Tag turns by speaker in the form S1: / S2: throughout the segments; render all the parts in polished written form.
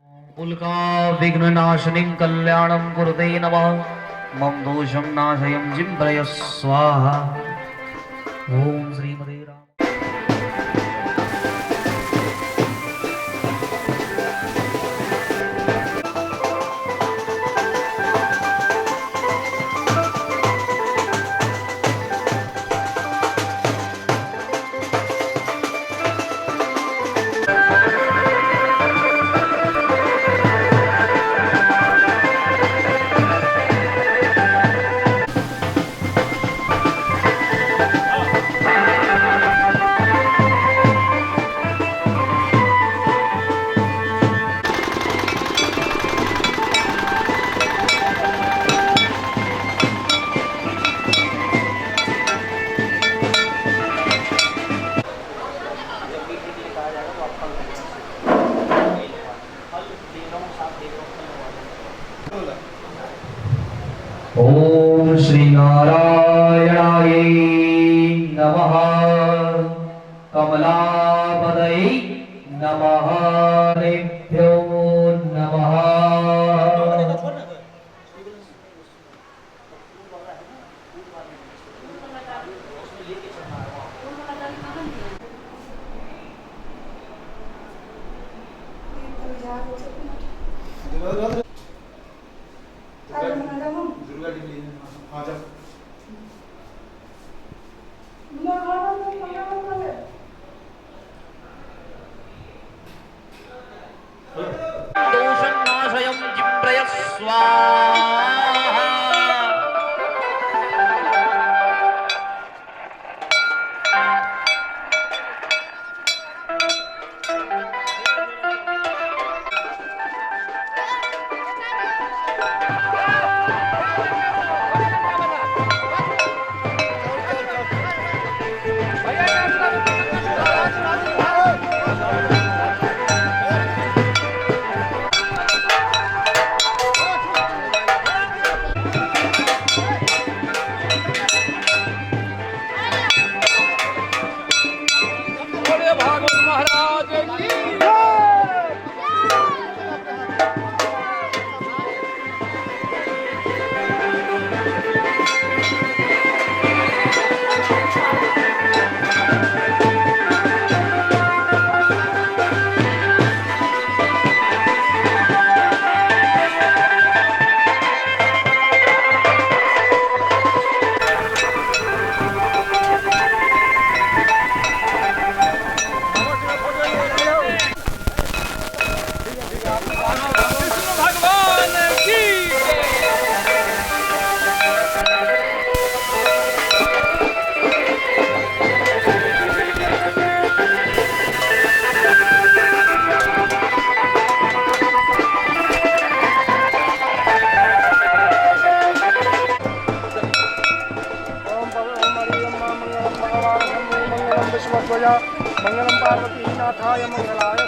S1: उल्का विघ्ननाशिनीं कल्याणं कुरुते नमः। मम दोषं नाशयं जिम्भय स्वाहा। ओम श्रीमते राम। ओम श्री नारायणाय नमः। कमलापदये नमः। हरिभ्यो नमः। दोषनाशयं जिम्भय स्वाहा।
S2: मंगलम पार्वती नाथाय मंगलाय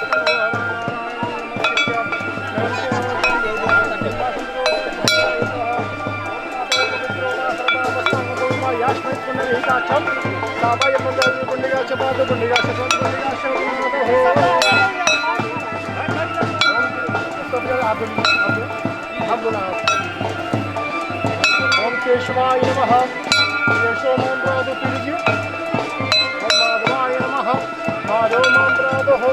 S2: ओम केशवाय नमः। केशव मंत्र पीजिए। माधव मंत्र हो।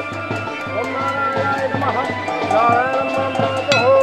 S2: ओम नारायणाय नमः। नारायण मंत्र हो।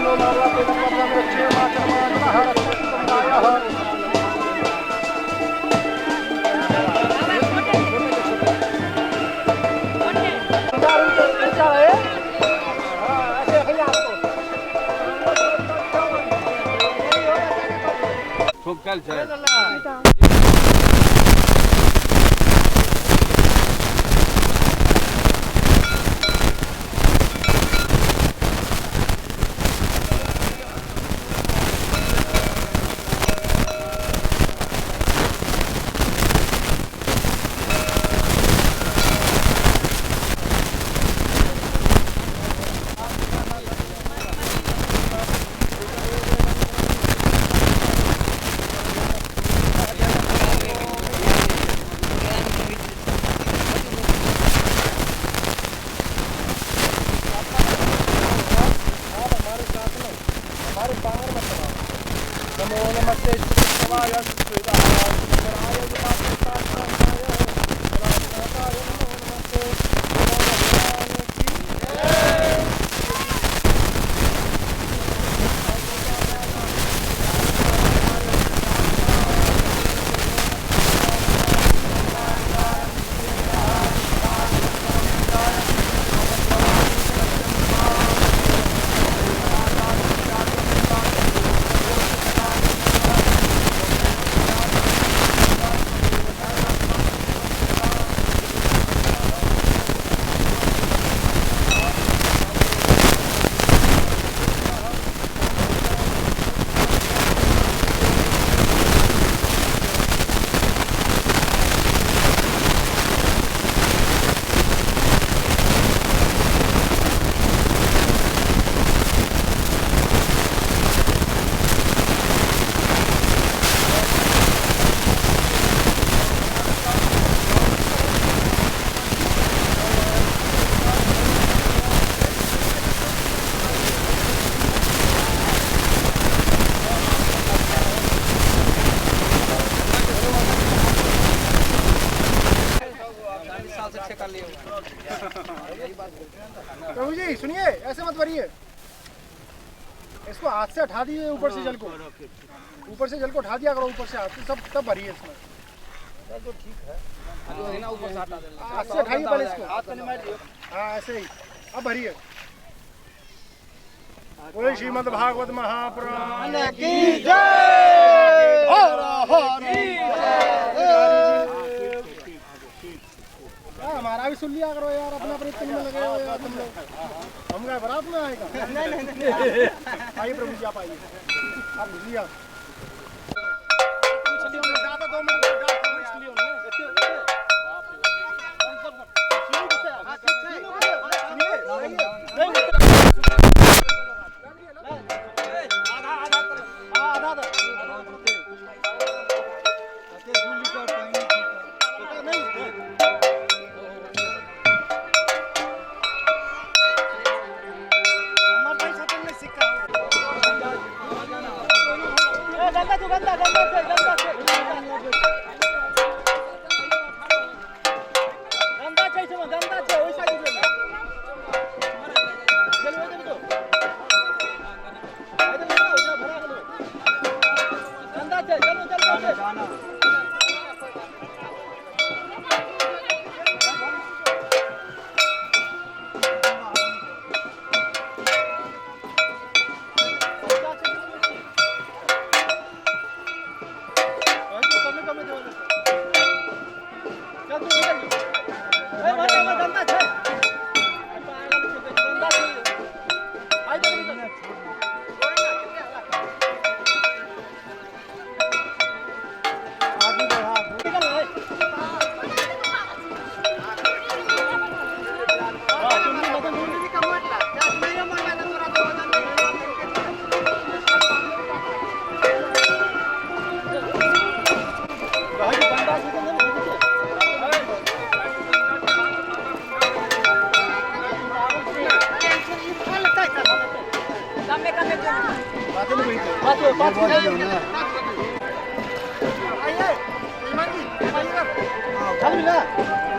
S2: नो मामला तेन पद्मं रक्षे माचरमानः रक्षसुतमायः
S3: खूब कल चल
S2: नमो नमस्ते शिवाय श्रीराय शिवराय विपासाय रामनाथाय नमो नमस्ते भगवान की जय। प्रभु जी सुनिए, ऐसे मत भरिए, इसको हाथ से उठा दिए ऊपर से जल को, ऊपर से जल को उठा दिया करो ऊपर से हाथ से, सब तब भरिए इसमें। तो ठीक है, ऊपर से हाथ से उठाइए पहले इसको, हाँ ऐसे ही, अब भरिए। बोले श्रीमद् भागवत महापुराण की जय। हमारा भी सुन लिया करो यार, अपना प्रयत्न में लगे हो यार तुम लोग, हम क्या बारात में आएगा। आइए प्रभु जी आप आइए, आप भूलिए ज़्यादा 2 मिनट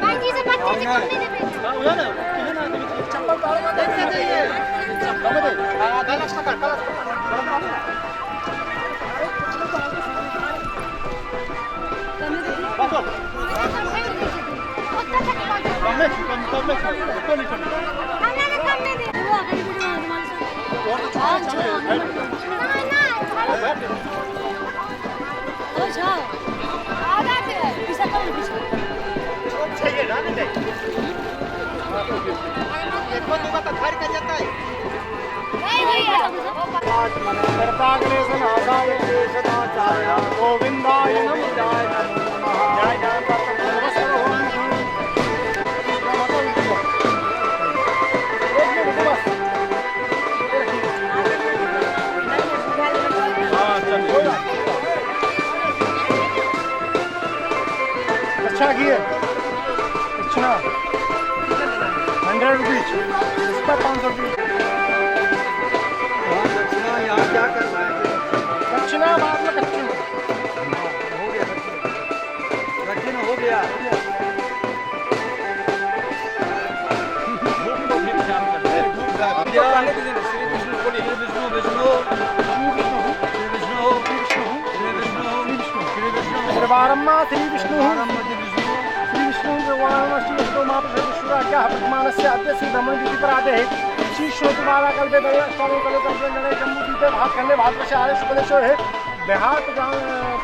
S4: माहिती से बात कीजिए, कम नहीं दे
S2: गोविंदाय नमः जय जय अच्छा घी है अच्छा 100 रुपीज इसका 500 रुपीज
S3: दक्षिणा यहाँ क्या करना है?
S2: दक्षिणा बाद में कच्ची
S3: हो गया दक्षिण हो गया। विष्णु विष्णु
S2: श्रीवारम्मा श्री विष्णु श्री विष्णु भगवान श्री विष्णु महाप्रभुराज्ञा प्रतिमानस्य अद्य श्री ब्रह्मण तिथि पर आते हैं श्री श्रोतवाला कल्पे दया अष्टादश कल्पे कल्पे नरे जम्मू दीपे भाग करने भारत से आर्य प्रदेश है बिहार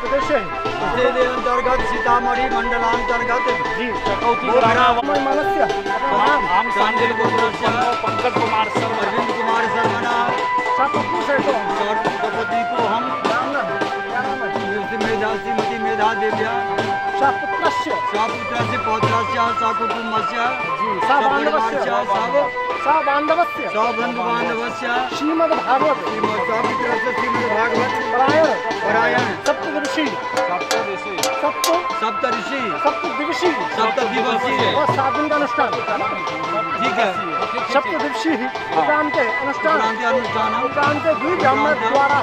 S2: प्रदेश है
S3: जिले अंतर्गत सीतामढ़ी मंडलांतर्गत
S2: जी
S3: चकौती
S2: मानस्य
S3: हम सांदिल गोत्रस्य पंकज कुमार शर्मा अरविंद कुमार शर्मा
S2: सब कुछ है तो
S3: सरस्वती को हम श्रीमती मेधा देव्या
S2: शापुत्रस्य
S3: सापुत्रस्य पौत्रस्य सकुटुम्बस्य
S2: सबांधवस्य
S3: सबंधु बांधवस्य
S2: श्रीमद् भागवत
S3: सापुत्रस्य श्रीमद् भागवत
S2: परायण
S3: परायण सप्तऋषि
S2: सप्तदिवसी
S3: सप्तदिवसीय
S2: और 7 दिन का अनुष्ठान
S3: ठीक है
S2: सप्तदिवसी उपराम के अनुष्ठान
S3: क्रांति अनुष्ठान
S2: उपराम के द्वि ब्राह्मण द्वारा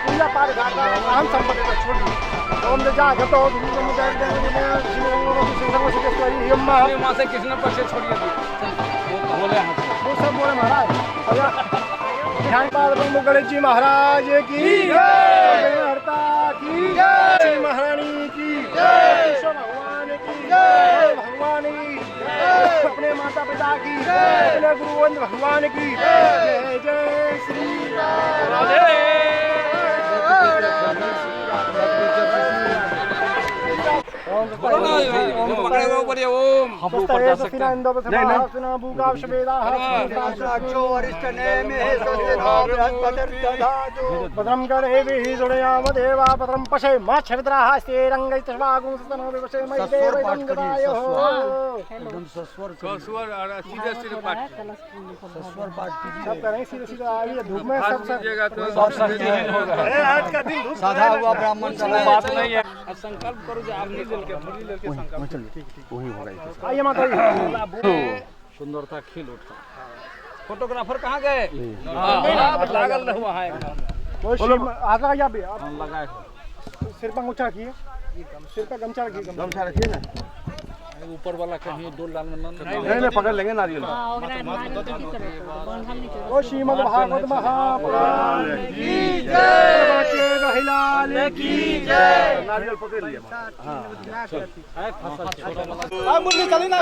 S2: पूजा पाठ गाता अहम संपत्ति का छोड़ ओम जागतो धूम
S3: वहाँ से कृष्ण पक्ष छोड़िए बोले
S2: वो सब बोले महाराज ध्यान पाल ब्रह्म गणेश जी महाराज की जय हरता की जय महारानी की जय भगवान की जय भगवान की अपने माता पिता की अपने गुरुवंद भगवान की जय जय श्री राधे भद्रं कर्णेभिः शृणुयाम देवा भद्रं पश्ये माच्छवित्राः स्तेरङ्गैस्तवागुंसतनो विवशे मयि देवैरङ्गदायोः
S3: एकदम सस्वर सीधे सीधे पाठ सस्वर पाठ
S2: सब करें सीधे सीधे आइए धूप में सब आज का दिन धूप
S3: साधा हुआ ब्राह्मण का
S4: बात नहीं है संकल्प करो जो आप नहीं लेके थोड़ी लेके संकल्प
S2: आइए माता जी
S4: सुंदरता खिल उठता। फोटोग्राफर कहाँ गए? लागल रहो वहाँ
S2: आगे आइए आप भी आप
S4: लगाए
S2: सिर पर अंगूठा रखिए सिर पर गमछा रखिए
S3: गमछा रखिए ना
S4: ऊपर वाला कहीं दो लाल में
S3: नहीं पकड़ लेंगे नारियल
S2: ओ श्रीमद् भागवत महापुराण की जय बाके महिलाल की जय
S3: नारियल पकड़ लिया
S2: हां मुरली चली ना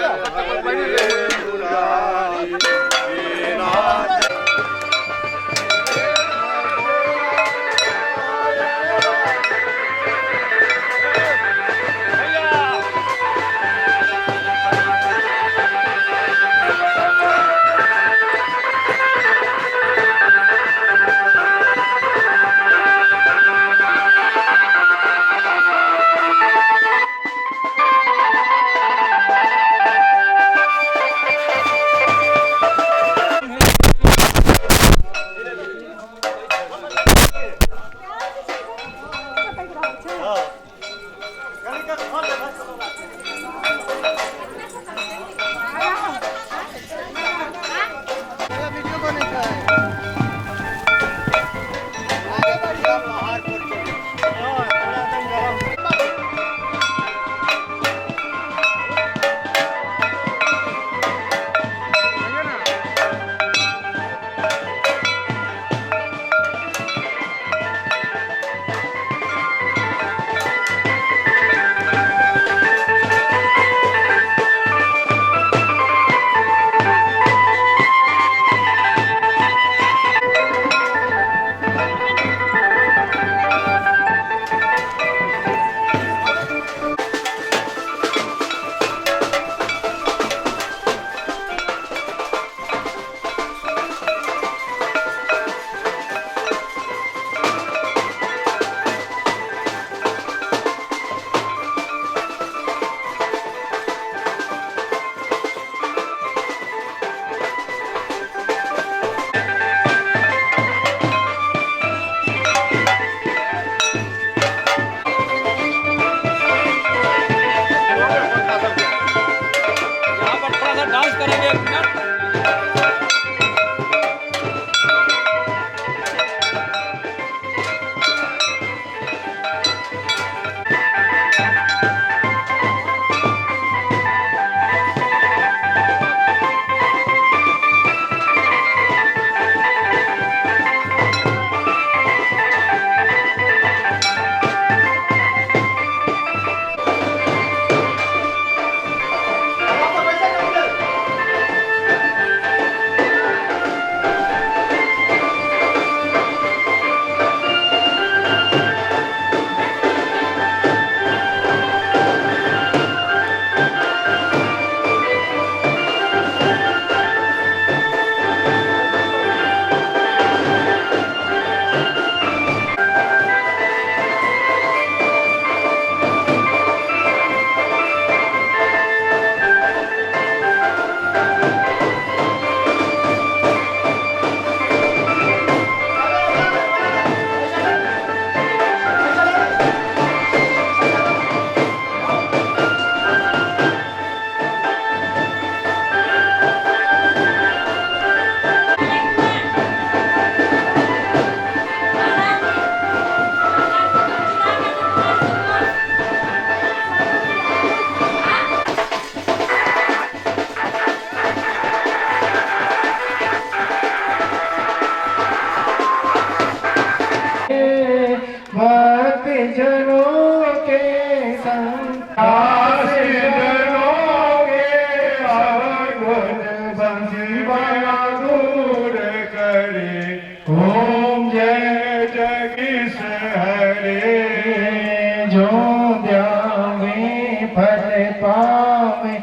S2: पावे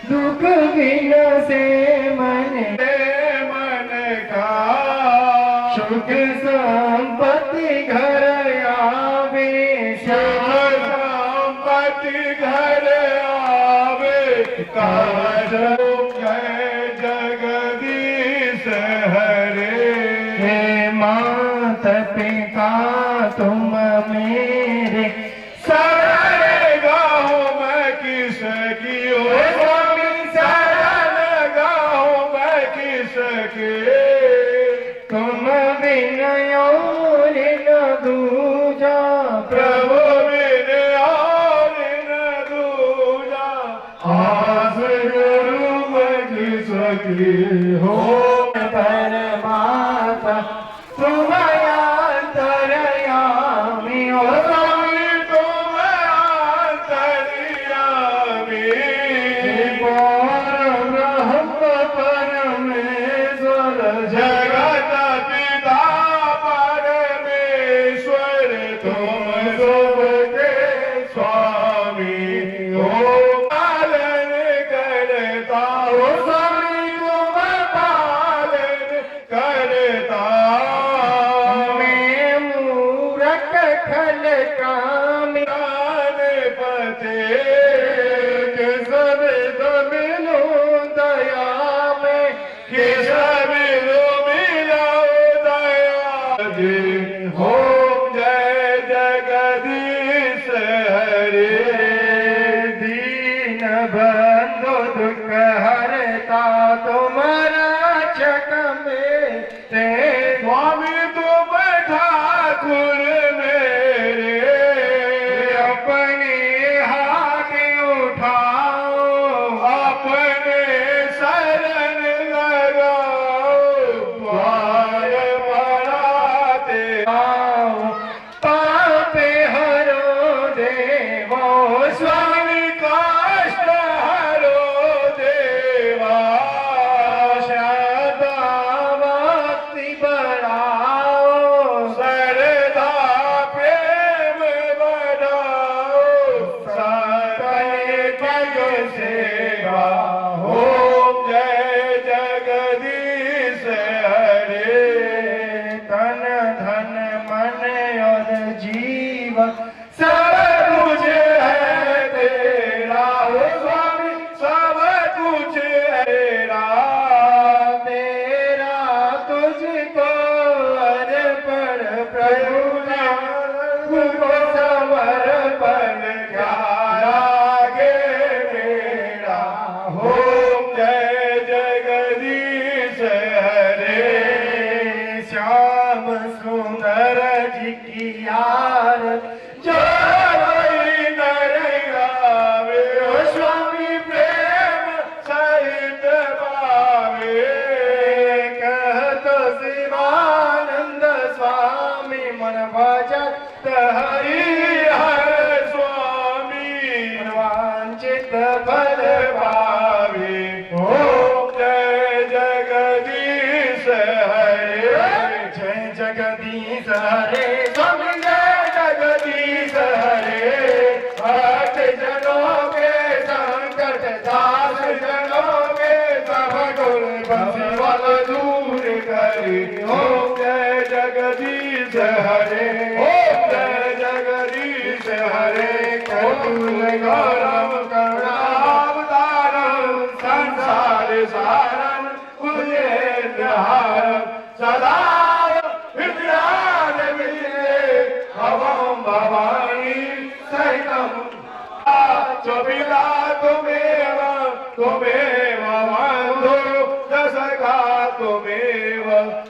S2: दुख बिन से मन का सुख संपत्ति घर आवे संपत्ति घर आवे काज जगदीश हरे हे मात पिता तुम मेरे सारे गाँव में किस की स्वामी शरण गाँव में किस के तुम बिन और न दूजा प्रभु बिन और न दूजा आस गुरु में किस की हो परमात्मा तुम अंतर्यामी हो स्वामी तुम अंतर्यामी ब्रह्म परमेश्वर जगत पिता परमेश्वर तुम सबके स्वामी हो पालन करता हो स्वामी तुम पालन करता मैं मूरख खल कामी पते सब मिलो दया में सब मिलो दया जी हो जय जगदीश हरे दीन बंधु दुख हरता तुम्हारा चक में ते स्वामी तुम ठाकुर मेरे अपने हाथ उठाओ अपने शरण लगाओ द्वार बढ़ाते आओ पापे हरो देवो स्वामी कष्ट हरो देवा श्रद्धा भक्ति बढ़ाओ श्रद्धा प्रेम बढ़ाओ सकल जग सेवा ओम जय जगदीश हरे तन धन मन और जीवन सब कुछ है तेरा हो स्वामी सब कुछ है तेरा तेरा तुझको अर्पण प्रभु को समर्पण क्या आगे मेरा ओम जय जगदीश हरे श्याम सुंदर जी की यार जो नर गावे ओ स्वामी प्रेम सहित पावे कहतो शिवानंद स्वामी मन भजत हरि हर स्वामी वांछित फल पावे ओम जय जगदीश हरे जय जगदीश हरे स्वामी जय जगदीश हरे भक्त जनों के संकट दास जनों के सब कुल बंसीवाल दूर करे ओम जय जगदीश हरे ओम जय जगदीश हरे कपूल गौरव करुणावतारम संसार सारम उदयहारम सदा विद्यान विजय भवम भवानी सहितम चोपिता तुमेव तुमेव बंधु दशका तुमेव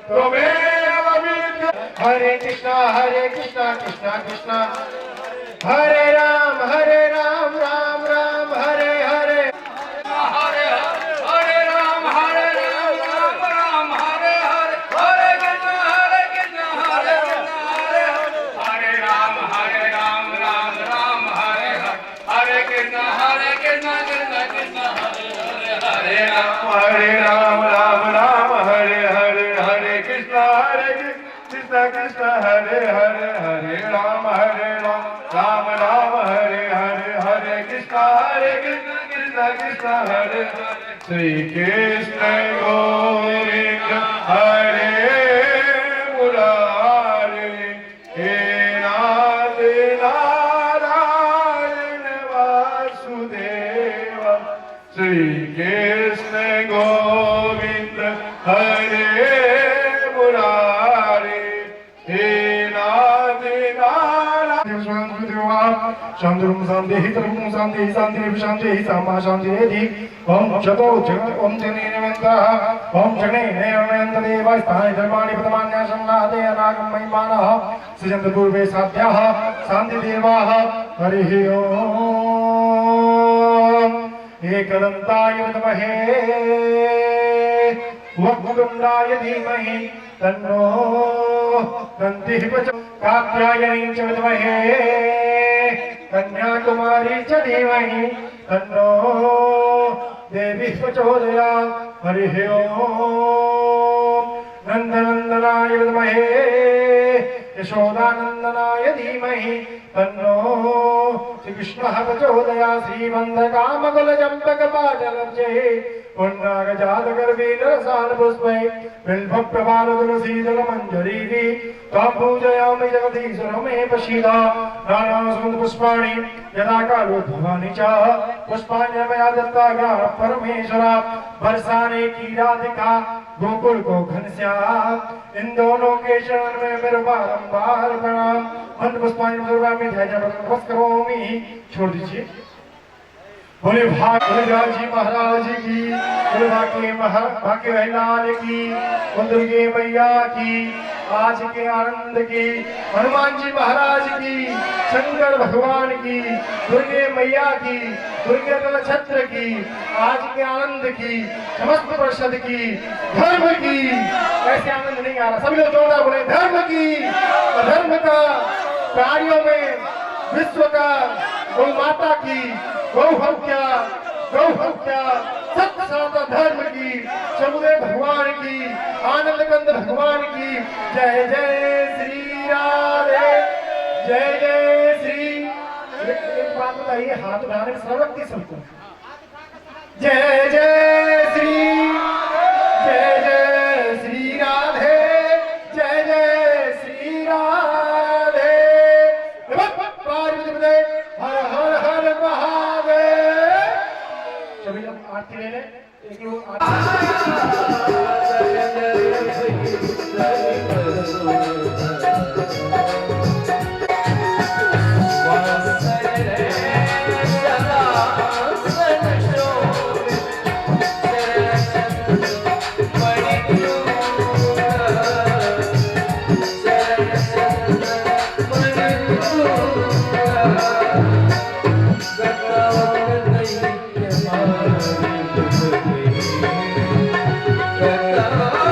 S2: तुमेव विद्या हरे कृष्णा कृष्णा कृष्णा हरे राम राम राम हरे हरे
S3: हरे हरे राम राम राम हरे हरे हरे कृष्ण हरे हरे राम राम राम हरे हरे कृष्ण कृष्ण कृष्ण हरे हरे
S2: हरे राम राम हरे हरे हरे कृष्ण कृष्ण हरे हरे हरे राम राम राम हरे हरे हरे कृष्ण
S5: कृष्ण कृष्ण हरे हरे श्री कृष्ण गोविंद हरे मुरारे हे नाथ नारायण वासुदेव श्री कृष्ण गोविंद हरे मुरारे हे नाथ नारायण शांतिरूप शांति हितरूप शांति शांति शांति सामा शांति ओम चतो ओम जने नमः ओम जने नमः देव स्थाने धर्माणि पदमान्या संलादे अनागम महिमानः सृजन्त पूर्वे साध्याः शांति देवाः हरिः ओम एकदन्ताय विद्महे वक्रतुण्डाय धीमहि तन्नो दन्तिः प्रचोदयात् कात्यायनी च विद्महे कन्याकुमारी च धीमहि तन्नो देवी प्रचोदयात् हरिः ओम नंदनंदनाय विद्महे यशोदानंदनाय धीमहि तन्नो श्रीकृष्णः प्रचोदयात् श्रीमन्दकामकुलचम्पकपाटलब्जे पुण्डागजातगर्भीरसान् पुष्पै बिल्वप्रभालतुलसीदलमञ्जरीः त्वां पूजयामि जगदीश्वर मे पश्यिता नानासुगन्धपुष्पाणि यदा कालो भवानि च पुष्पाण्यमया दत्ता परमेश्वर बरसाने की राधिका गोकुल को घनश्याम इन दोनों के शरण में मेरे बारंबार प्रणाम मंत्र पुष्पाणि में ध्यान करोमि छोड़ दीजिए। बोले भाग्यराजी महाराज की, बोले भाग्य लाल की, दुर्गे मैया की, आज के आनंद की, हनुमान जी महाराज की, शंकर भगवान की, दुर्गे मैया की, दुर्गे तल छत्र की, आज के आनंद की, समस्त परिषद की, धर्म की। ऐसे आनंद नहीं आ रहा, सभी लोग जोरदार बोले धर्म की, अधर्म का, प्राणियों में विश्व का, गौ माता की, गौ हत्या, सत्य सनातन धर्म की, समुदय भगवान की, आनंद कंद भगवान की। जय जय श्री राधे, जय जय श्री। एक बात बताइए, हाथ उठाने में सरल लगती सबको। जय जय श्री, जय जय श्री राधे, जय जय श्री राधे। पार्वती हर हर हर महादेव। सभी लोग आरती ले लें, एक लोग
S1: Ganga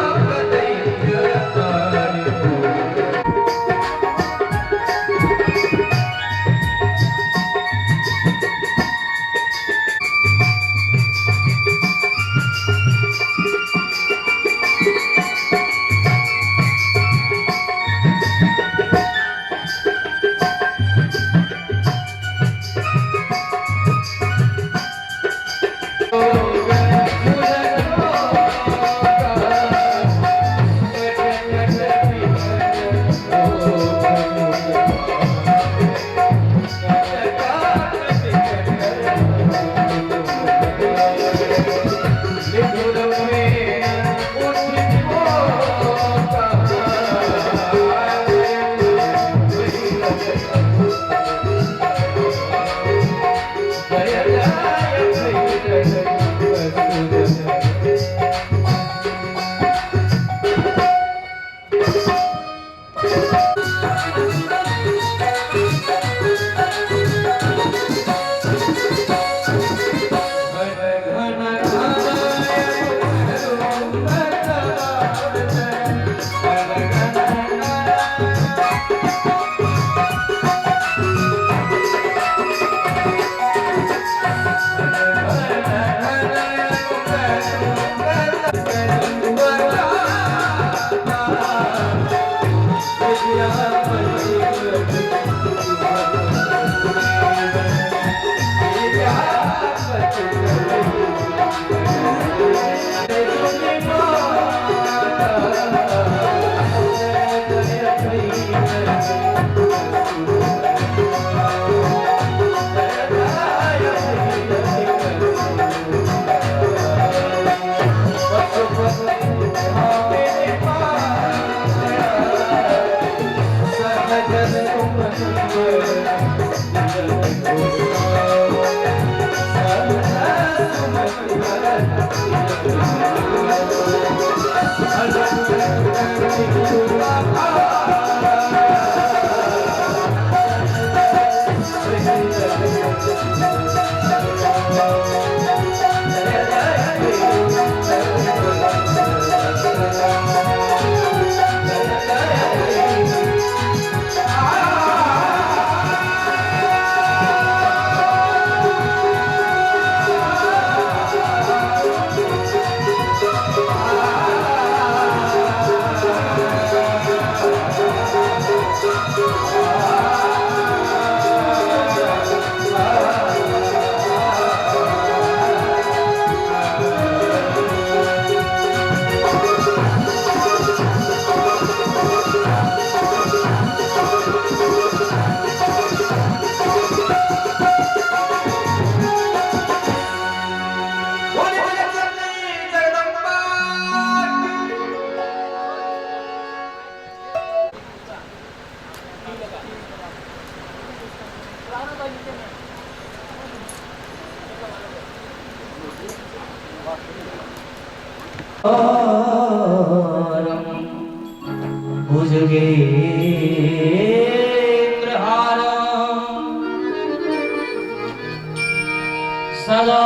S1: सदा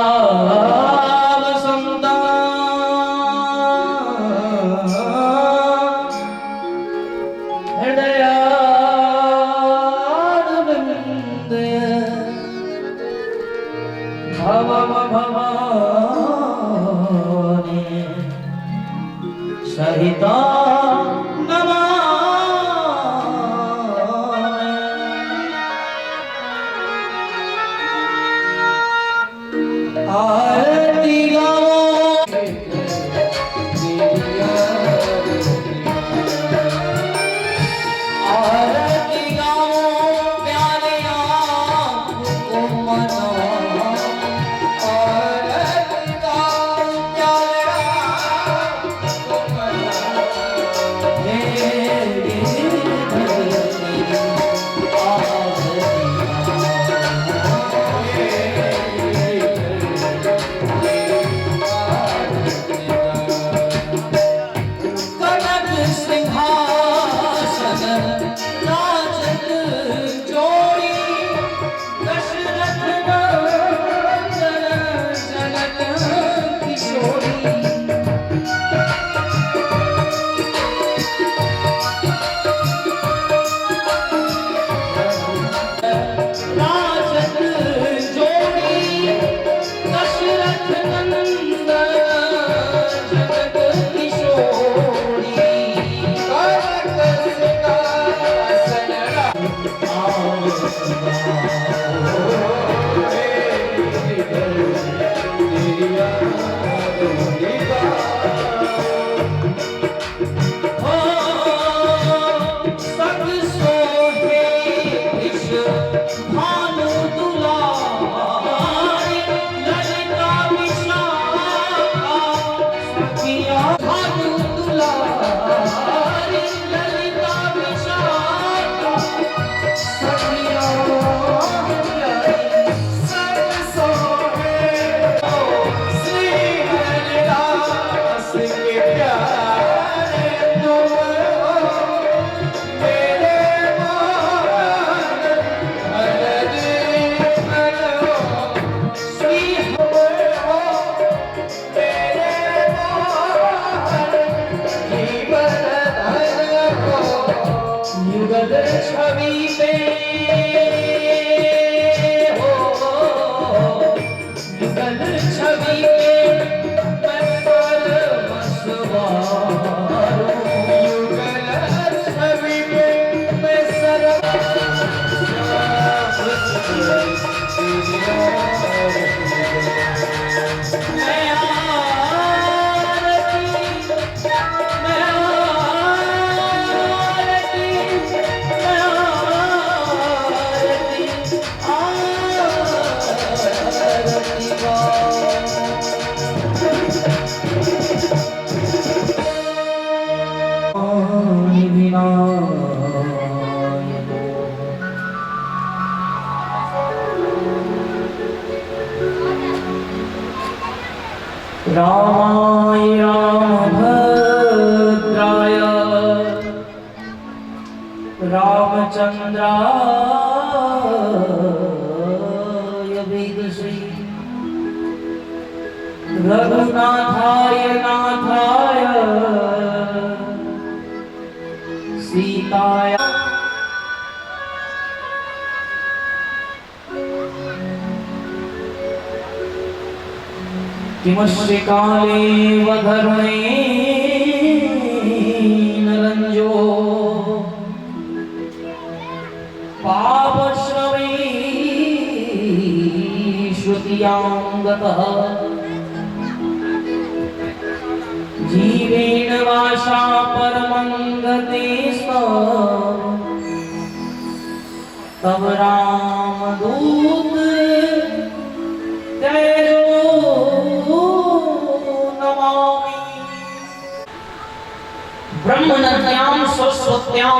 S1: वसन्ता हृदयारविन्द भवानि सहिता आरती गाओ आरती गाओ प्यारे आपको मनाओ आरती गाओ प्यारे आपको मनाओ हे कनक सिंहासन राजत जोड़ी दशरथ नंदन जनक किशोरी राजत जोड़ी दशरथ नंदन जनक किशोरी सग सोहे विष भानु दुलारी ललिता विशाखा सखिया भानु दुलारी ललिता विशाखा सखिया सग सोहे श्री हरिदास के प्यारे तुम हो मेरे युगल छवि पे हो युगल छवि पे मैं सर्वस्वारू युगल छवि पे मैं मैं आरती मैं आरती मैं आरती रामाय रामभद्राय रामचन्द्राय वेदसे रघुनाथाय नाथाय सीताय किमस्य काले वधर्णे नरञ्जो पापश्रवे श्रुतियां गतः जीवेन वाशा परमं गते स्म तव रामदूत तेजो नमामि। ब्रह्मनद्यां सरस्वत्यां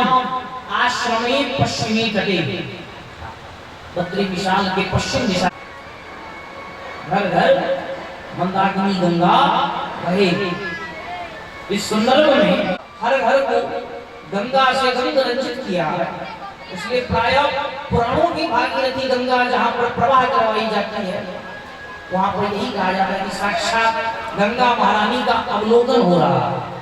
S1: आश्रमे पश्चिमी तटे बद्री विशाल के पश्चिम दिशा घर घर मंदाकिनी गंगा बहे इस संदर्भ में हर घर को गंगा से गंध रंजित किया है। इसलिए प्राय पुराणों की भागीरथी गंगा जहाँ पर प्रवाह करवाई जाती है वहां पर यही कहा जाता है कि साक्षात गंगा महारानी का अवलोकन हो रहा है।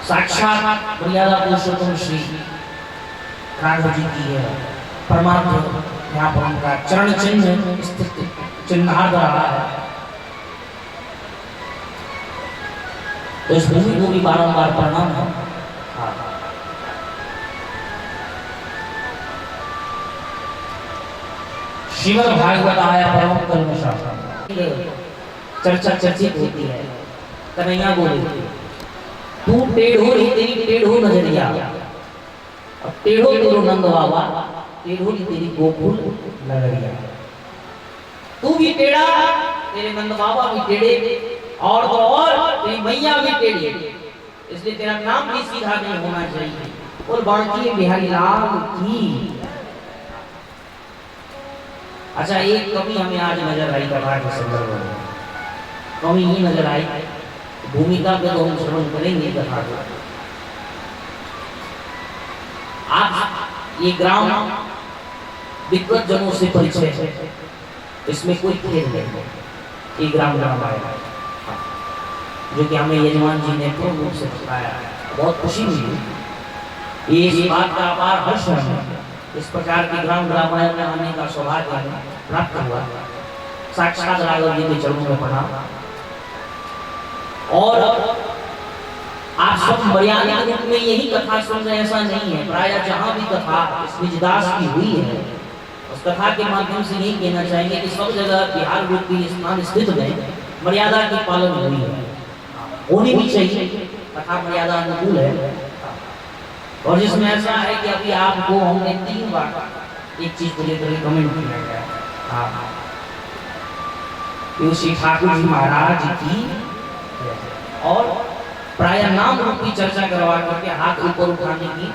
S1: साक्षात मर्यादा पुरुषोत्तम श्री राघव जी की है परमात्मा यहाँ पर उनका चरण चिन्ह स्थित चिन्हार रहा है। तो इस भूमि को भी बारंबार प्रणाम है। श्रीमद् भागवत आया परम करुण शास्त्र चर्चा चर्चित होती है। कन्हैया बोले तू टेढ़ो री तेरी टेढ़ो नजरिया, अब टेढ़ो तेरो नंद बाबा, टेढ़ो री तेरी गोकुल नगरिया। तू भी टेढ़ा, तेरे नंद बाबा भी टेढ़े, और तो और तेरी मैया भी टेढ़ी, इसलिए तेरा नाम भी सीधा नहीं होना चाहिए। और बांकी बिहारी लाल की। अच्छा, एक कमी हमें आज नजर आई कथा के संदर्भ में। कमी ये नजर आई, भूमिका पे तो हम श्रवण करेंगे कथा को। आज ये ग्राम विद्वत जनों से परिचय है, इसमें कोई खेद नहीं। ये ग्राम आया जो कि हमें यजमान जी ने पूर्ण रूप से बताया, बहुत खुशी मिली। ये इस बात का अपार हर्ष है, इस प्रकार की ग्राम रामायण में आने का सौभाग्य प्राप्त हुआ। साक्षात राघव जी के चरणों में प्रणाम। और आप सब मर्यादा रूप में यही कथा सुन रहे, ऐसा नहीं है। प्राय जहाँ भी कथा इस निजदास की हुई है, उस कथा के माध्यम से यही कहना चाहेंगे कि सब जगह बिहार रूपी स्थान स्थित में मर्यादा की पालन हुई है, होनी भी चाहिए। कथा मर्यादा अनुकूल है। और जिसमें ऐसा है कि अभी आपको हमने 3 बार एक चीज को लेकर कमेंट किया गया, श्री ठाकुर जी महाराज की और प्राय नाम रूपी चर्चा करवा करके हाथ ऊपर उठाने की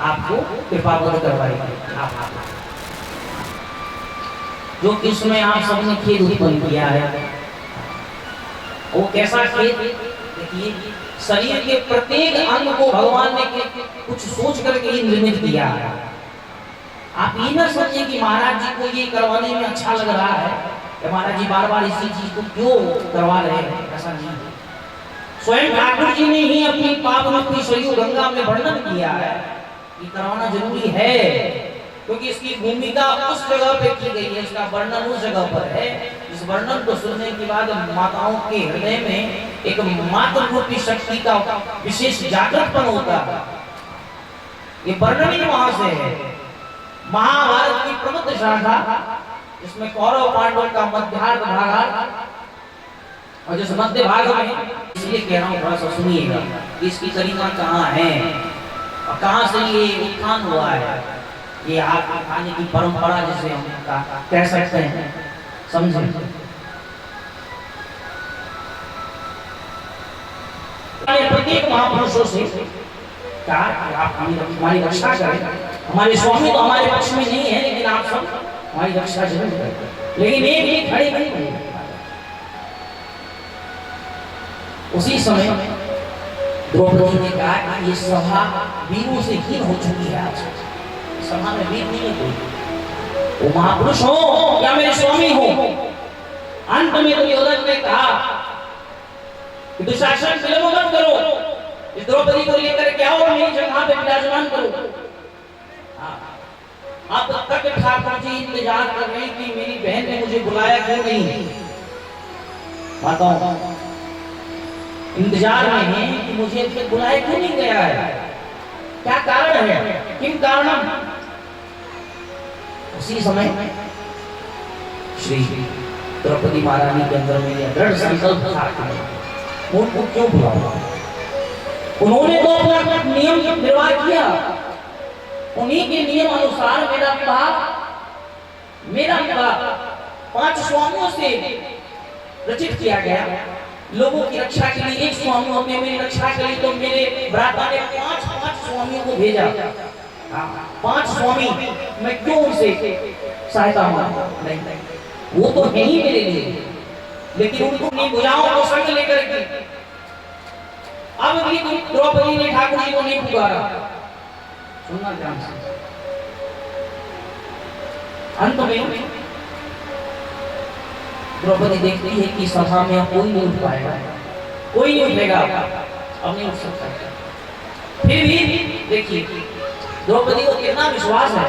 S1: आपको कृपावत करवाएगी। आप जो कि उसमें आप सबने खेद उत्पन्न किया है, वो कैसा खेद? देखिए, शरीर के प्रत्येक अंग को भगवान ने कुछ सोच करके ही निर्मित किया है। आप ये न समझिए कि महाराज जी को ये करवाने में अच्छा लग रहा है, कि महाराज जी बार बार इसी चीज को क्यों करवा रहे हैं, ऐसा नहीं है। स्वयं ठाकुर जी ने ही अपनी पाप रूपी सरयू गंगा में वर्णन किया है कि करवाना जरूरी है, क्योंकि इसकी भूमिका उस जगह पे की गई है, इसका वर्णन उस जगह पर है। इस वर्णन को सुनने के बाद माताओं के हृदय में एक मातृ रूपी शक्ति का विशेष जागृतपन होता है। ये वर्णन ही वहां से है। महाभारत की प्रमुख शाखा, जिसमें कौरव पांडव का मध्यार्ध भाग, और जिस मध्य भाग में, इसलिए कह रहा हूँ थोड़ा सा सुनिएगा कि इसकी तरीका कहाँ है और कहाँ से ये उत्थान हुआ है। ये आग खाने की परंपरा जिसे हम कह सकते हैं, समझे। प्रत्येक महापुरुषों से कहा कि आप हमारी रक्षा करें। हमारे स्वामी तो हमारे पक्ष में नहीं है, लेकिन आप सब हमारी रक्षा जरूर करें। लेकिन एक खड़े नहीं। उसी समय द्रौपदी ने कहा कि ये सभा वीरों से हीन हो चुकी है। आज सभा में वीर नहीं है कोई, वो महापुरुष हो या मेरे स्वामी हो। अंत में दुर्योधन ने कहा कि दुशासन विलंब मत करो, इस द्रौपदी को लेकर के आओ, मेरी जगह पे विराजमान करो। अब तक ठाकुर जी इंतजार कर रही थी, मेरी बहन ने मुझे बुलाया क्यों नहीं। बताओ, इंतजार में है कि मुझे बुलाया क्यों नहीं गया है, क्या कारण है, किन कारण। उसी समय श्री द्रौपदी महारानी के अंदर में यह दृढ़ संकल्प था कि उनको क्यों बुलाऊं। उन्होंने तो अपना नियम निर्वाह किया, उन्हीं के नियम अनुसार मेरा विवाह 5 स्वामियों से रचित किया गया। लोगों की रक्षा के लिए एक स्वामी, मेरी रक्षा के लिए तो मेरे भ्राता ने 5 स्वामियों को भेजा। 5 स्वामी मैं क्यों उनसे सहायता मांगू? नहीं, वो तो है ही मेरे लिए, लेकिन उनको अपनी भुजाओं को संग लेकर के अब भी द्रौपदी ने ठाकुर जी को नहीं पुकारा। सुनना ध्यान से। अंत में द्रौपदी देखती है कि सभा में कोई नहीं उठ पाएगा, कोई नहीं उठेगा, अब नहीं उठ सकता। फिर भी देखिए द्रौपदी को कितना विश्वास है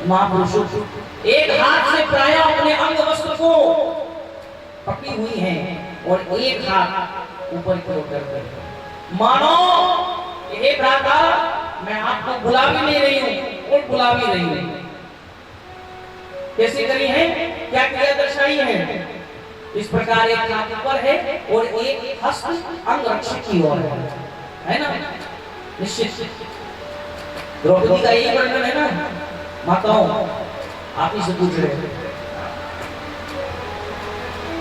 S1: महापुरुषों, एक हाथ से प्राय अपने अंग वस्त्र को पकड़ी हुई है और एक हाथ ऊपर की ओर कर मानो हे भ्राता मैं आपको बुला भी नहीं रही हूं और बुला भी रही हूं। कैसे करी है, क्या क्रिया दर्शाई है? इस प्रकार एक हाथ ऊपर है और एक हस्त अंग रक्षक की ओर है ना। निश्चित द्रौपदी का यही वर्णन है ना। माताओं आप ही से पूछ रहे हैं,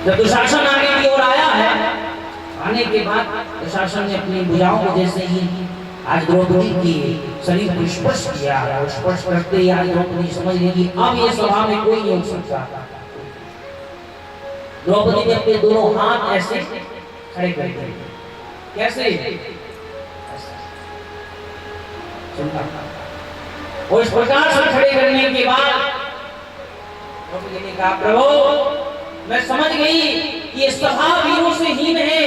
S1: जब दुशासन आगे की ओर आया है, आने के बाद दुशासन ने अपनी भुजाओं को जैसे ही आज द्रौपदी की शरीर को स्पर्श किया और स्पर्श करते ही आज द्रौपदी समझ गई कि अब ये सभा में कोई नहीं उठ सकता। द्रौपदी ने अपने दोनों हाथ ऐसे खड़े कर दिए। कैसे? और इस प्रकार से खड़े करने के बाद द्रौपदी ने कहा प्रभु मैं समझ गई कि ये सभा वीरों से हीन है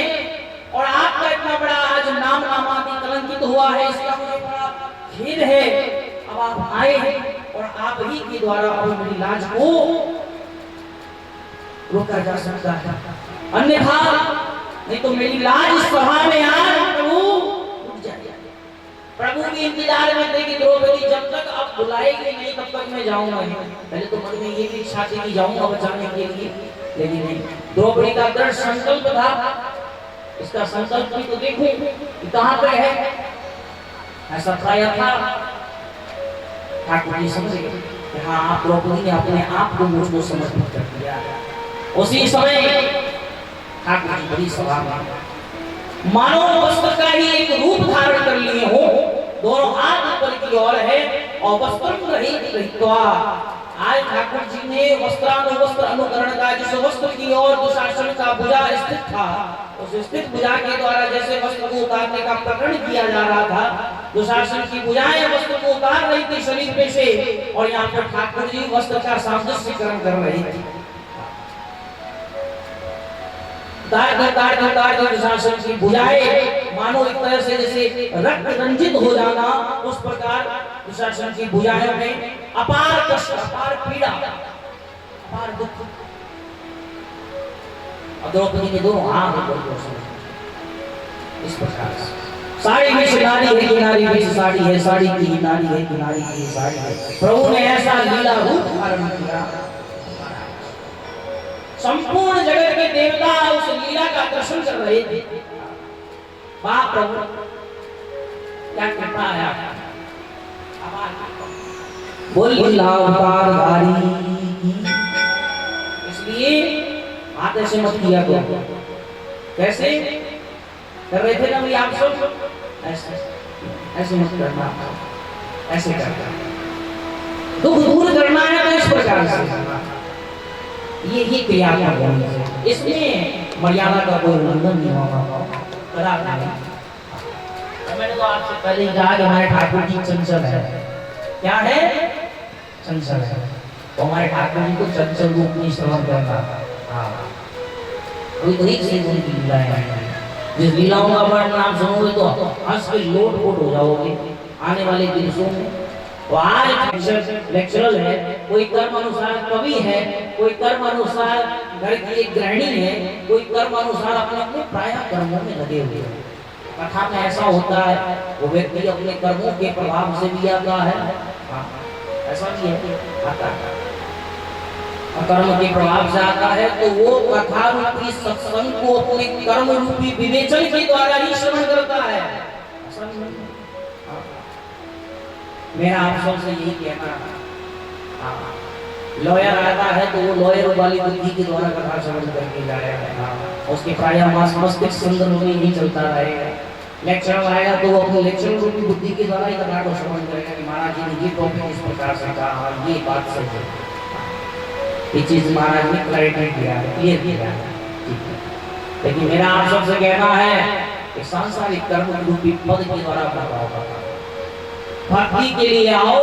S1: और आपका इतना बड़ा आज नाम नामादि कलंकित हुआ है, इसका मुझे बड़ा खेद है। अब आप आए हैं और आप ही के द्वारा अब मेरी लाज को रोका जा सकता है, अन्यथा नहीं तो मेरी लाज इस सभा में आज प्रभु रुक जाएगी। प्रभु के इंतजार में थे कि द्रौपदी जब तक आप बुलाएंगे नहीं तब तक मैं जाऊंगा नहीं। पहले तो मन में ये भी इच्छा थी कि जाऊंगा बचाने के लिए, लेकिन नहीं। द्रौपदी का दृढ़ संकल्प था। इसका संकल्प भी तो देखो कि कहां पे है। ऐसा प्राय था ठाकुर जी समझ गए कि हाँ आप द्रौपदी ने अपने आप को मुझको समर्पित कर दिया। उसी समय ठाकुर जी बड़ी सभा में मानव वस्त्र का ही एक रूप धारण कर लिए हो, दोनों हाथ ऊपर की ओर है और वस्त्र रहित। आज ठाकुर जी ने वस्त्रानुवस्त्र अनुकरण का, जिस वस्त्र की ओर दुशासन का भुजा स्थित था, उस स्थित भुजा के द्वारा जैसे वस्त्र को उतारने का प्रकरण किया जा रहा था, दुशासन की भुजाएं वस्त्र को उतार रही थी शरीर पे से और यहाँ पर ठाकुर जी वस्त्र का सामंजस्यकरण कर रही थी। उतार दुशासन की भुजाएं मानो एक तरह से जैसे रक्त रंजित हो जाना, उस प्रकार दुशासन की भुजाएं में अपार कष्ट, अपार पीड़ा, अपार दुख। द्रौपदी के दोनों हाथ इस प्रकार साड़ी में नारी है किनारी में साड़ी है, साड़ी की नारी है किनारी की साड़ी है। प्रभु ने ऐसा लीला रूप धारण किया, संपूर्ण जगत के देवता उस लीला का दर्शन कर रहे थे। वाह प्रभु क्या कृपा है आपकी। बोल अवतारधारी। इसलिए हाथ ऐसे मत किया करो। कैसे कर रहे थे ना भाई आप सब? ऐसे ऐसे मत करना, ऐसे करना। दुख दूर करना है तो इस प्रकार से ये क्रिया होनी है। इसमें मर्यादा का कोई उल्लंघन नहीं होगा। मैंने तो आपसे पहले ही कहा कि हमारे ठाकुर जी चंचल है। क्या है? चंचल है। तो हमारे ठाकुर जी को चंचल रूप में श्रवण करना। कोई से उनकी लीलाएं हैं, जिस लीलाओं का वर्णन आप सुनोगे तो हंस के लोट-पोट हो जाओगे आने वाले दिनों में। तो आज लेक्चरल है, कोई कर्म अनुसार कवि है, कोई कर्म अनुसार घर की एक गृहिणी है, कोई कर्म अनुसार अपने अपने प्राय कर्मों में लगे हुए हैं। कथा में ऐसा होता है वो व्यक्ति अपने कर्मों के प्रभाव से भी आता है, ऐसा भी है आता है, कर्म के प्रभाव से आता है तो वो कथा रूपी सत्संग को अपने कर्म रूपी विवेचन के द्वारा ही श्रवण करता है। मेरा आप सबसे यही कहना है, लॉयर आता है तो वो लॉयर वाली बुद्धि के द्वारा कथा श्रवण करके जाएगा, उसके प्राय मस्तिष्क संदर्भ में नहीं चलता रहेगा। लेक्चर आएगा तो वो अपने लेक्चर रूपी बुद्धि के द्वारा ही कथा को श्रवण करेगा कि महाराज जी ने ये टॉपिक इस प्रकार से कहा, ये बात सही है, ये चीज महाराज ने क्लैरिटी दिया है, क्लियर किया है। लेकिन मेरा आप सबसे कहना है कि सांसारिक कर्म रूपी पद के द्वारा भक्ति के लिए आओ,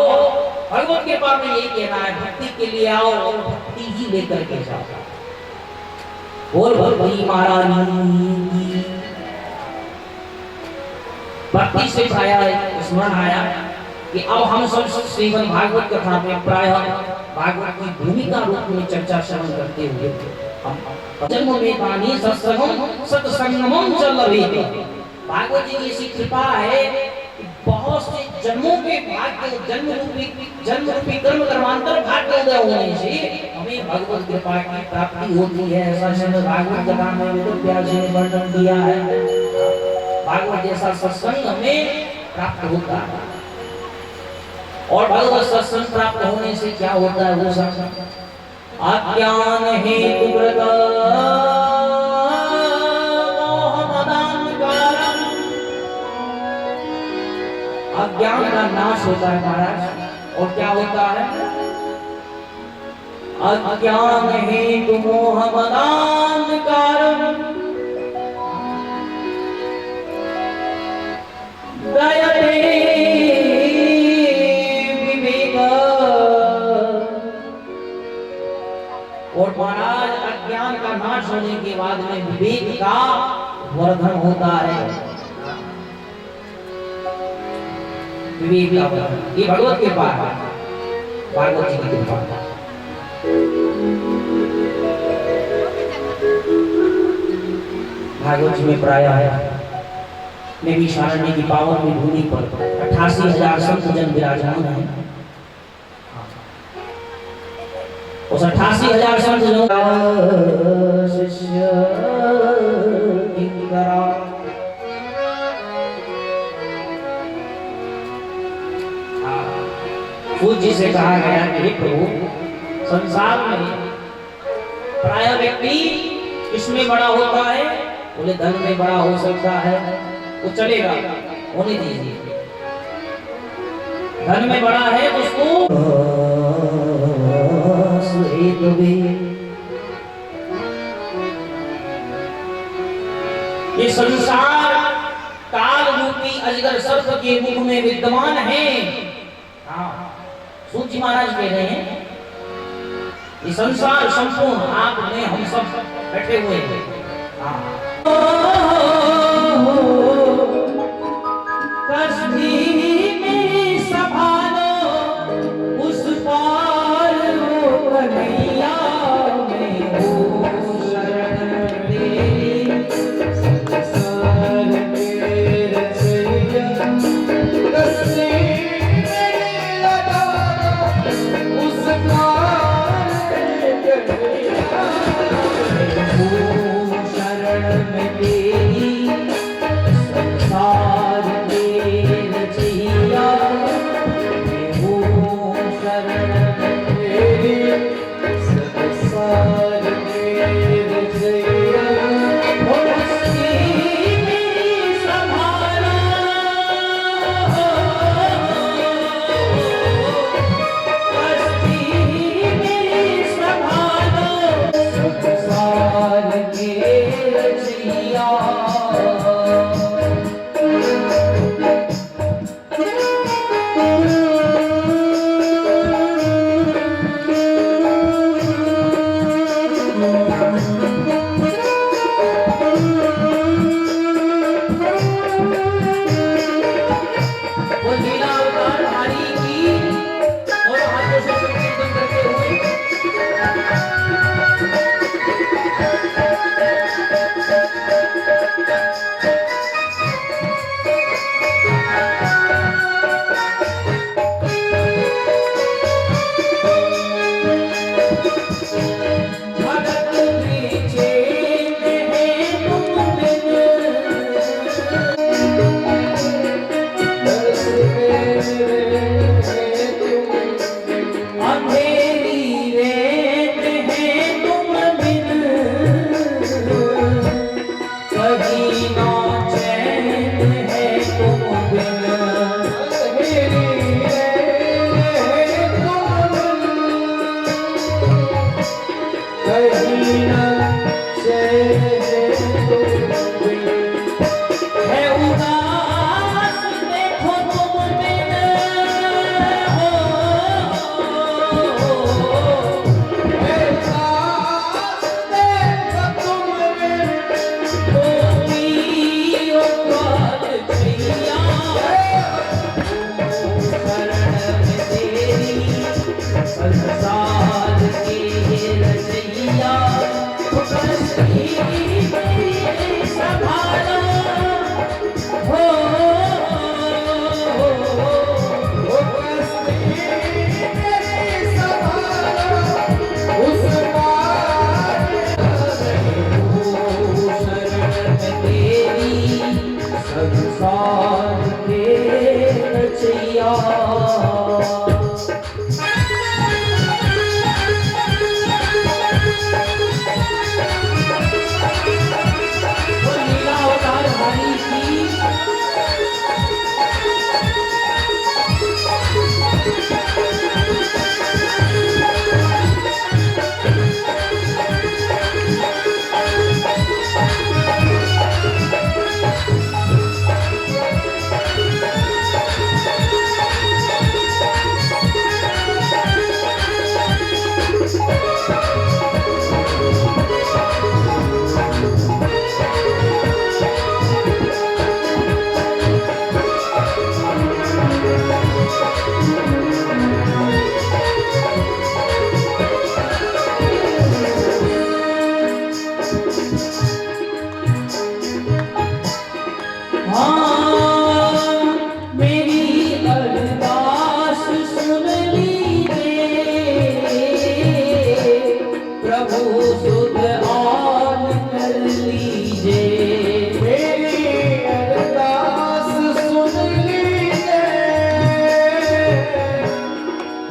S1: भगवत के पास में यही कहना है, भक्ति के लिए आओ और भक्ति ही लेकर के जाओ। बोल भक्ति महारानी भक्ति से प्राय स्मरण आया कि अब हम सब श्रीमद् भागवत कथा में प्राय भागवत की भूमिका रूप में चर्चा श्रवण करते हुए हम जन्म में पानी सत्संगम चल रही है। भागवत जी की ऐसी कृपा है कि बहुत से जन्मों के भाग्य जन्म रूपी कर्म कर्मांतर भाग्य उदय होने से हमें भगवत कृपा की प्राप्ति होती है। ऐसा श्रीमद् भागवत कथा में वेदव्यास जी ने वर्णन किया है। भागवत जैसा सत्संग हमें प्राप्त होता है और भगवत सत्संग प्राप्त होने से क्या होता है वो सब अज्ञान हेतु व्रत अज्ञान का नाश होता है महाराज। और क्या होता है? अज्ञान हेतु मोह मदान कारण और महाराज अज्ञान का नाश होने के बाद में विवेक का वर्धन होता है। विवेक का वर्धन ये भगवत कृपा है, भागवत जी की कृपा है। भागवत जी में प्राय है नैमिषारण्य की पावन भूमि पर 88,000 संत जन विराजमान हैं। उस 88,000 संत जनों शिष्य किंकरा पूज्य से कहा गया कि प्रभु संसार में प्राय व्यक्ति इसमें बड़ा होता है, बोले धन में बड़ा हो सकता है वो चलेगा, होने दीजिए। धन में बड़ा है उसको ये संसार काल रूपी अजगर सर्प के मुख में विद्यमान है। सूची महाराज कह रहे हैं ये संसार संपूर्ण आप में हम सब बैठे हुए हैं।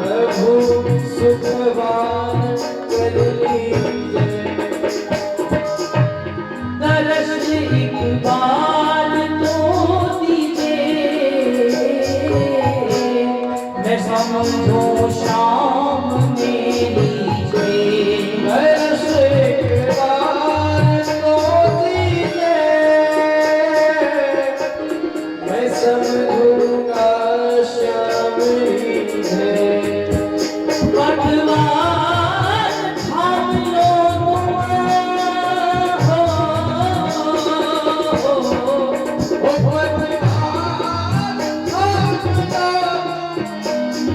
S6: प्रभु सुखवान कर लीजिए।
S1: दरस एक बार तो दीजिए, मैं समझो शाम मेरी जे।
S6: दरस एक बार तो दीजिए, मैं समझूंगा श्याम लीजिए।
S1: पटवार थाम लो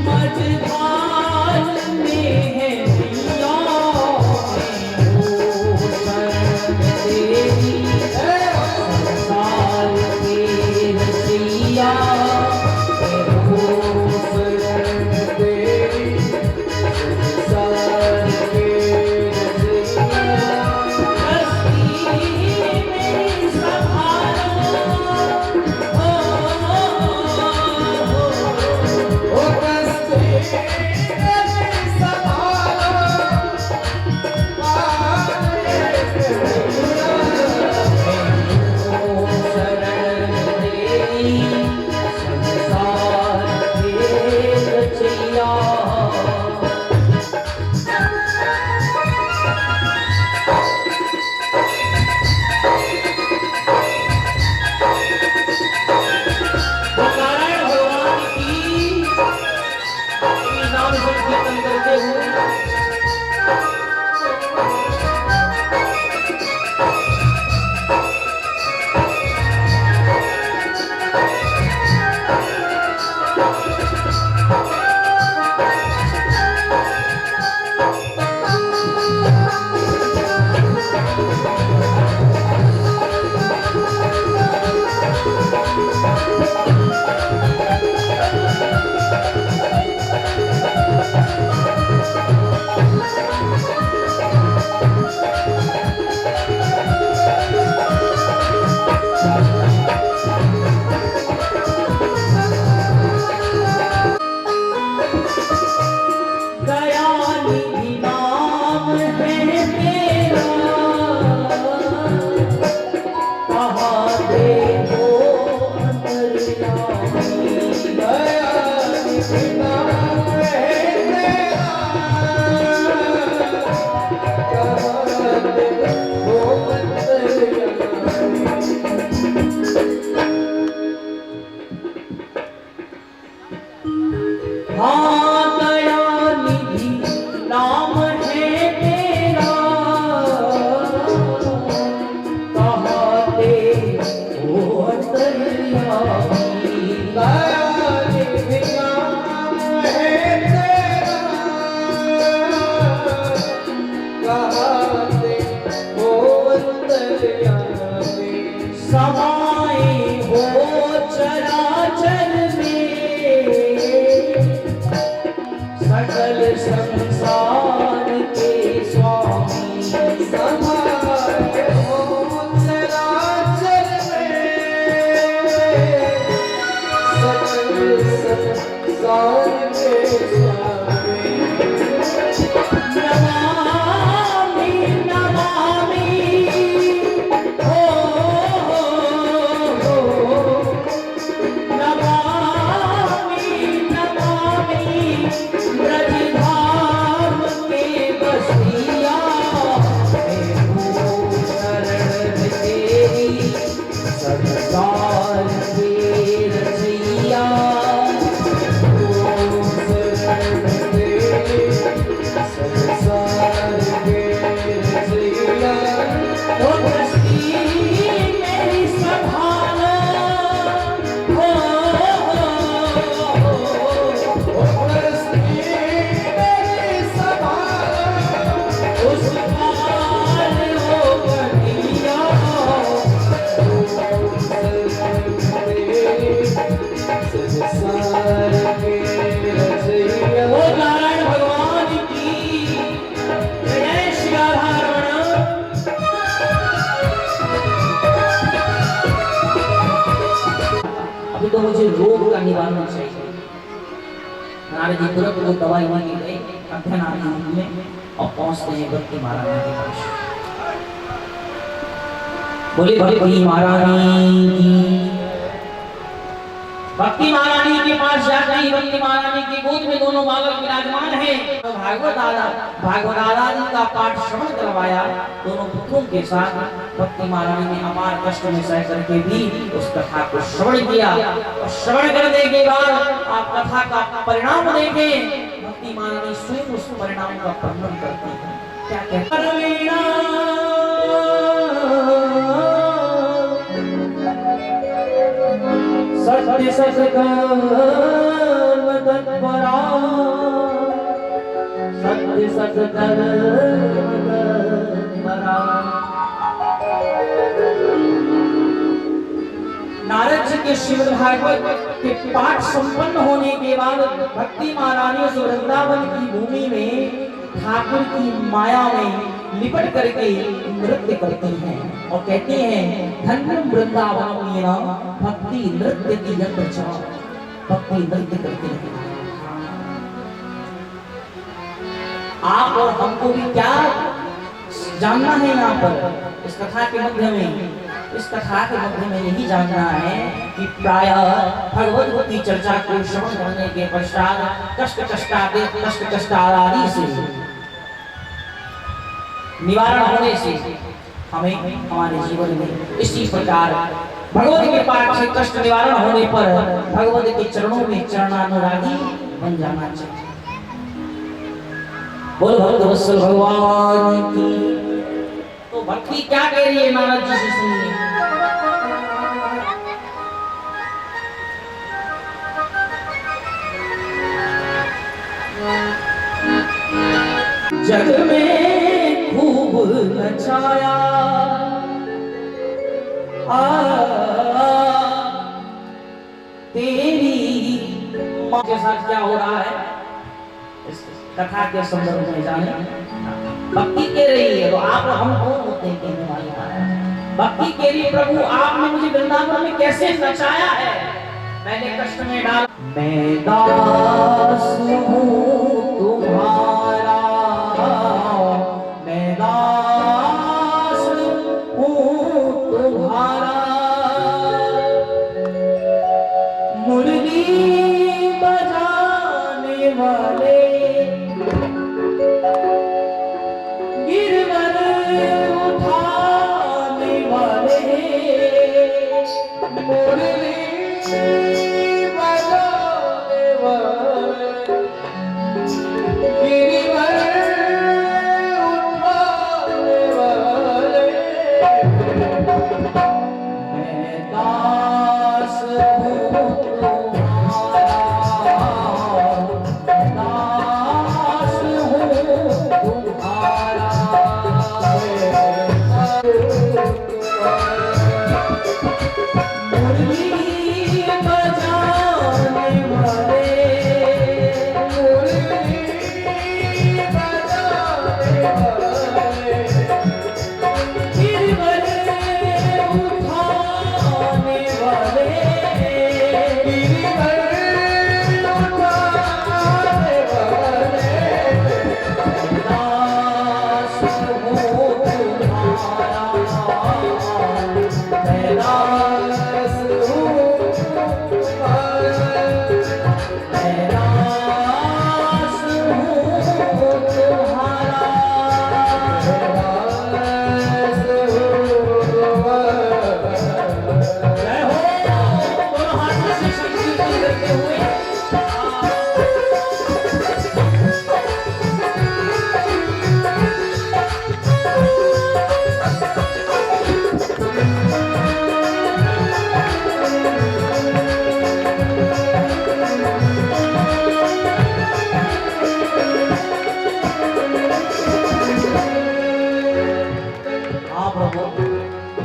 S1: मझधार में है दिया तेरी संसार के रसिया ब्रजधारी नारद जी तुरंत वो दवाई लेके गए कथन आदि में और पहुंचते हैं भक्ति महारानी के पास। बोले भक्ति महारानी की। भक्ति महारानी के पास जाकर भक्ति महारानी की गोद में दोनों बालक विराजमान हैं। तो भागवत दादा जी का पाठ श्रवण करवाया दोनों पुत्रों के साथ। भक्ति महारानी ने अपार कष्ट में सह करके भी उस कथा को श्रवण किया और श्रवण करने के बाद आप कथा का परिणाम देखें। भक्ति महारानी स्वयं उस परिणाम का वर्णन करती है। क्या कहते सत्य सत्कर्म तत्परा, सत्य सत्कर्म तत्परा। नारद जी के श्रीमद् भागवत के पाठ संपन्न होने के बाद भक्ति महारानी उस वृंदावन की भूमि में ठाकुर की माया में लिपट करके नृत्य करती हैं और कहती हैं धन्य वृंदावन मीरा भक्ति नृत्य की यंत्र, भक्ति नृत्य करती है। आप और हमको भी क्या जानना है यहाँ पर इस कथा के मध्य में? इस कथा के मध्य में यही जानना है कि प्रायः भगवत की चर्चा को श्रवण करने के पश्चात कष्ट आदि से निवारण होने से हमें हमारे जीवन में इसी प्रकार भगवत के पाठ से कष्ट निवारण होने पर भगवत के चरणों में चरणानुरागी बन जाना चाहिए। बोल भक्तवत्सल भगवान की। तो भक्ति क्या कह रही है नारद जी से सुनिए। जग में खूब नचाया तेरी माँ के साथ क्या हो रहा है इस कथा के संदर्भ में जाने। भक्ति कह रही है तो आप हम कौन होते हैं कहने वाली बात। भक्ति कह रही प्रभु आपने मुझे वृंदावन में कैसे नचाया है, मैंने कष्ट में डाल। मैं दास हूँ तुम्हारा, मैं दास हूँ तुम्हारा, मुरली बजाने वाले गिरवर उठाने वाले, मुरली बजाने वाले गिरवर उठाने वाले। मैं दास हूँ तुम्हारा, दास हूँ तुम्हारा, मुरली बजाने वाले, मुरली बजाने वाले, गिरवर उठाने वाले, गिरवर उठाने वाले। दास हूँ तुम्हारा, मैं दास हूँ तुम्हारा, मैं दास हूँ तुम्हारा, दास हूँ तुम्हारा। जय हो। दोनों हाथों से संकीर्तन करते हुए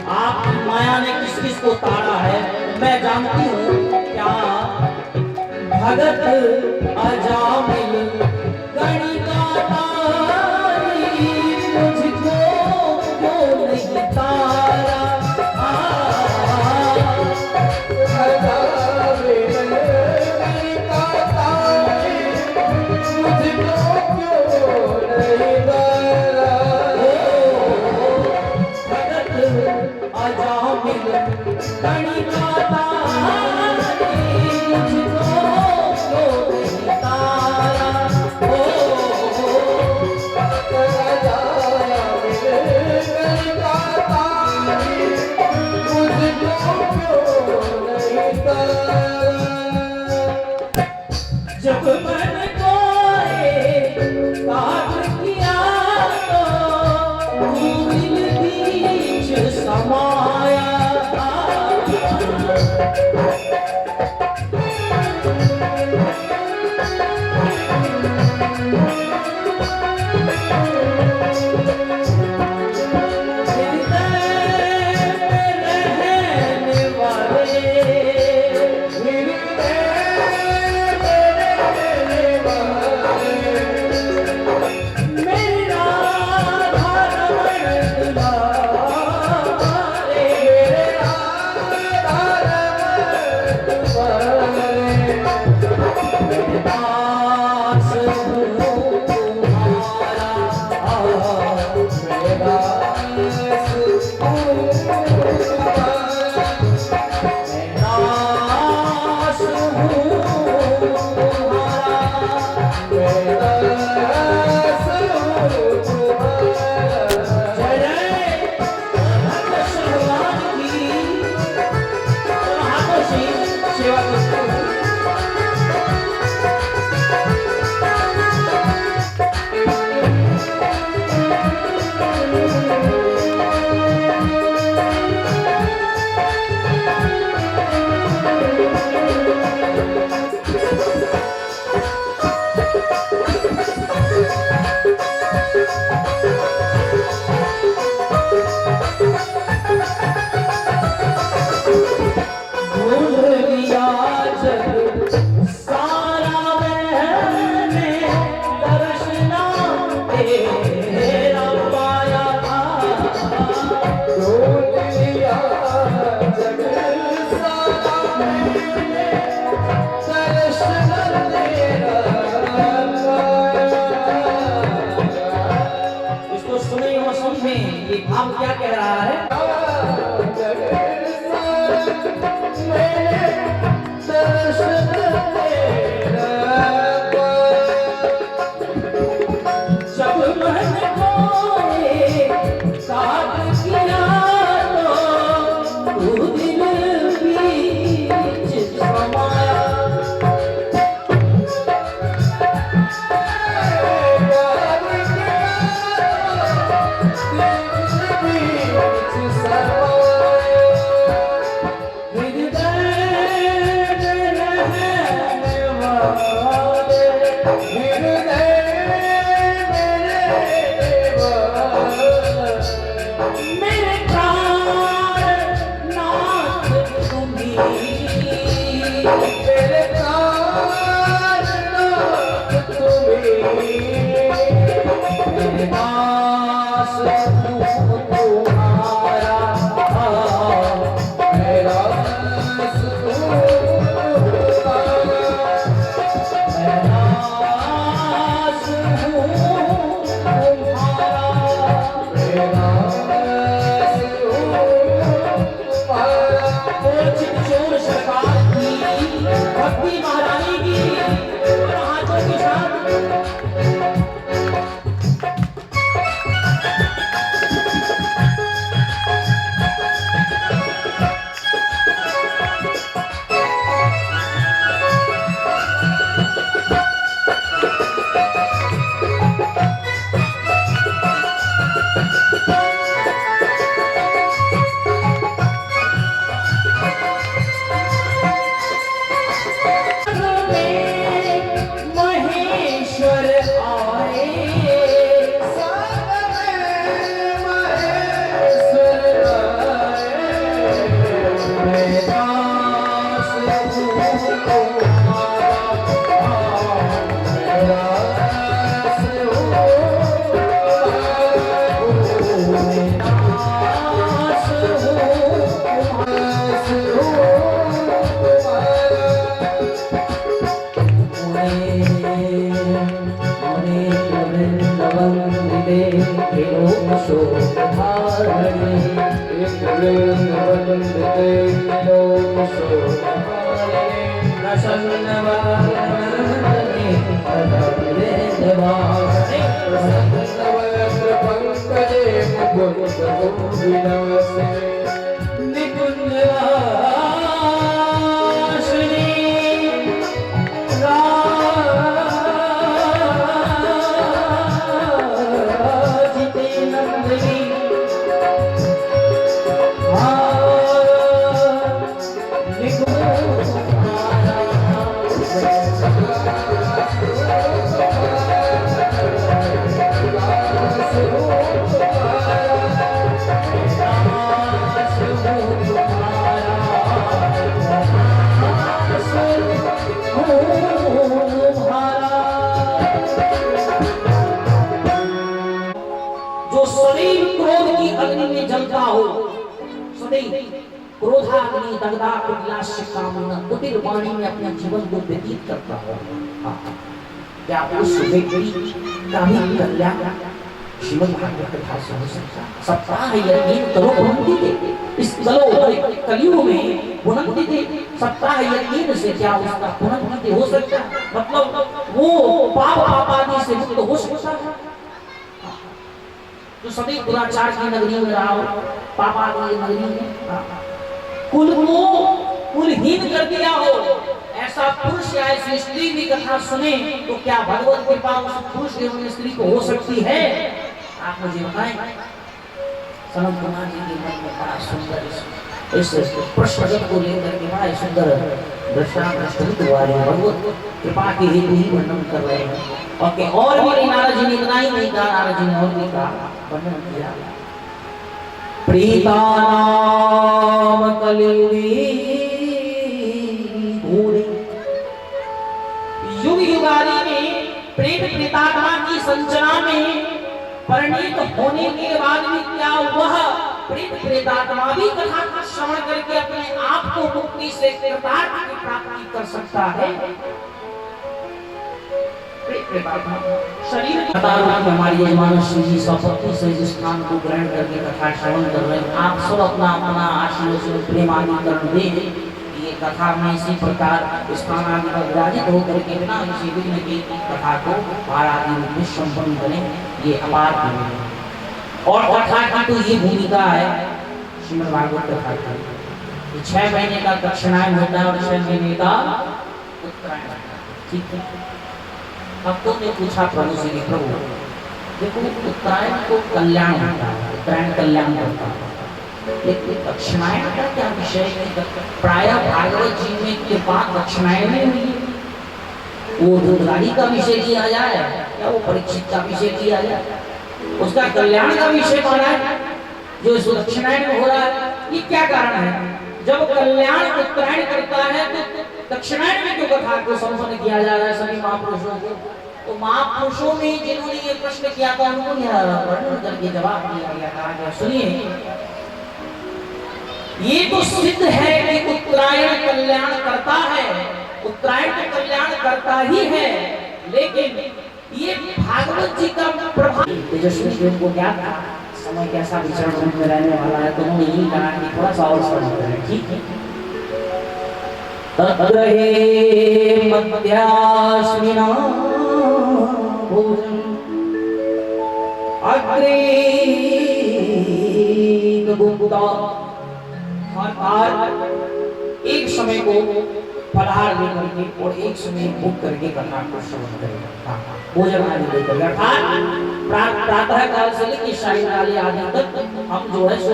S1: आपकी माया ने किस किस को ताड़ा है मैं जानती हूँ। क्या भगत अजामिल गणिका तारी मुझको क्यों नहीं तारा। अजामिल गणिका तारी इसको सुने और समझे ये भाव क्या कह रहा है।
S6: जब मैंने कोई साथ किया तो तू दिल बीच समाया। मेरे प्राणनाथ तुम्ही, मेरे प्राणनाथ तुम्ही, मेरे दास हूँ तुम्हारा, मेरा दास हूँ तुम्हारा, मेरा दास हूँ तुम्हारा, मेरा
S1: चोर सरकार की भक्ति महारानी की और हाथों के साथ
S6: महेश्वर आए, महेश्वर आए, मैं दास हूँ तुम्हारा, मैं दास हूँ तुम्हारा, मैं दास हूँ
S1: जो सदैव क्रोध की अग्नि में जलता हो, सदैव क्रोधाग्नि दग्धा कुटिलास्य कामना कुटिल वाणी में अपने जीवन को व्यतीत करता हो, क्या उस व्यक्ति का भी कल्याण श्रीमद् भागवत कथा से हो सकता है? सप्ताह यज्ञ करो भुनंति थे, इस चलो कलयुग में भुनंति थे, सप्ताह यज्ञ से क्या उसका भुनंति हो सकता है? मतलब वो पाप पापादि से मुक्त हो सकता है। जो सदैव दुराचार की नगरी में रहा हो, पापादि नगरी में कुल को कुलहीन कर दिया हो, ऐसा पुरुष या ऐसी स्त्री की कथा सुने तो क्या भगवत कृपा उस पुरुष एवं स्त्री को हो सकती है? आप मुझे बताएं। सनत कुमार जी के मन में बड़ा सुंदर इस प्रश्न को लेकर के बड़ा सुंदर दृष्टांत हुआ है। भगवत कृपा के हेतु ही वर्णन कर रहे हैं और के और भी नारद जी ने इतना ही नहीं कहा, नारद जी ने और भी कहा, वर्णन किया। प्रीता नाम कलियुगी घोड़े, युग युगादि में प्रेत प्रेतात्मा की संचना में परिणित होने के बाद भी क्या वह प्रेत प्रेतात्मा भी कथा का श्रवण करके अपने आप को मुक्ति से कृतार्थ की प्राप्ति कर सकता है? शरीर हमारी यजमान श्री जी सपत्ति से जिस स्थान को ग्रहण करके कथा श्रवण कर रहे हैं, आप सब अपना अपना आशीर्वाद प्रेमाधिकरण दे। ये कथा में इसी प्रकार स्थान आदि पर विराजित होकर के बिना किसी विघ्न की कथा को आराधि रूप में संपन्न करें। ये अपार है और कथा की तो ये भूमिका है श्रीमद् भागवत कथा की। 6 महीने का दक्षिणायन होता है और 6 महीने का उत्तरायण। ठीक है, भक्तों ने पूछा प्रभु से कि प्रभु देखो उत्तरायण तो कल्याण होता है, उत्तरायण कल्याण होता है, लेकिन दक्षिणायन का क्या विषय है? प्राय भागवत जी में के बाद दक्षिणायन में हुई, वो दूधगाड़ी का विषय किया जाए या वो परीक्षित का विषय किया जाए, उसका कल्याण का विषय माना है जो इस दक्षिणायन में हो रहा है। ये क्या कारण है? जब कल्याण उत्तरायण करता है तो दक्षिणायन में जो कथा को संपन्न किया जा रहा है सभी महापुरुषों को, तो महापुरुषों में जिन्होंने ये प्रश्न किया था उनको वर्णन करके जवाब दिया गया था। सुनिए, ये तो सिद्ध है कि उत्तरायण कल्याण करता है, उत्तरायण तो कल्याण करता ही है, लेकिन ये भागवत जी का प्रभाव तेजस्वी जी को क्या था, समय कैसा विचरण में रहने वाला है, तो उन्होंने यही कहा कि थोड़ा सा और समझते हैं। ठीक है, तद्रहे मध्यास्मिना भोजन अग्रे गुप्ता, एक समय को फलहार लेकर के और एक समय भूख करके कथा को श्रवण करेगा, भोजन आदि लेकर, अर्थात प्रातः काल से लेकर सायंकाल आदि तक हम जो है सो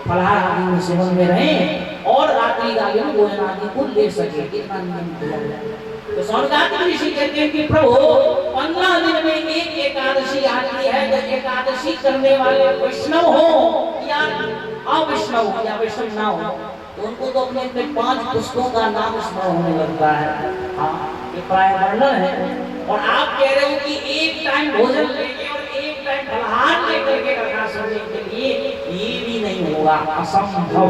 S1: फलहार आदि में सेवन में रहें और रात्रि काल में भोजन आदि को ले सके, इतना नियम किया जाए। तो सौनकादिक ऋषि कहते हैं कि प्रभु 15 दिन में एक एकादशी आती है, तो एकादशी करने वाले वैष्णव हो या अवैष्णव हो या वैष्णव ना हो, तो उनको तो अपने 5 पुस्तकों का नाम स्मरण होने लगता है। हाँ, ये प्राय वर्णन है। और आप कह रहे हो कि एक टाइम भोजन लेके और एक टाइम फलहार लेकर के कथा सुनने के लिए, ये भी नहीं होगा, असंभव।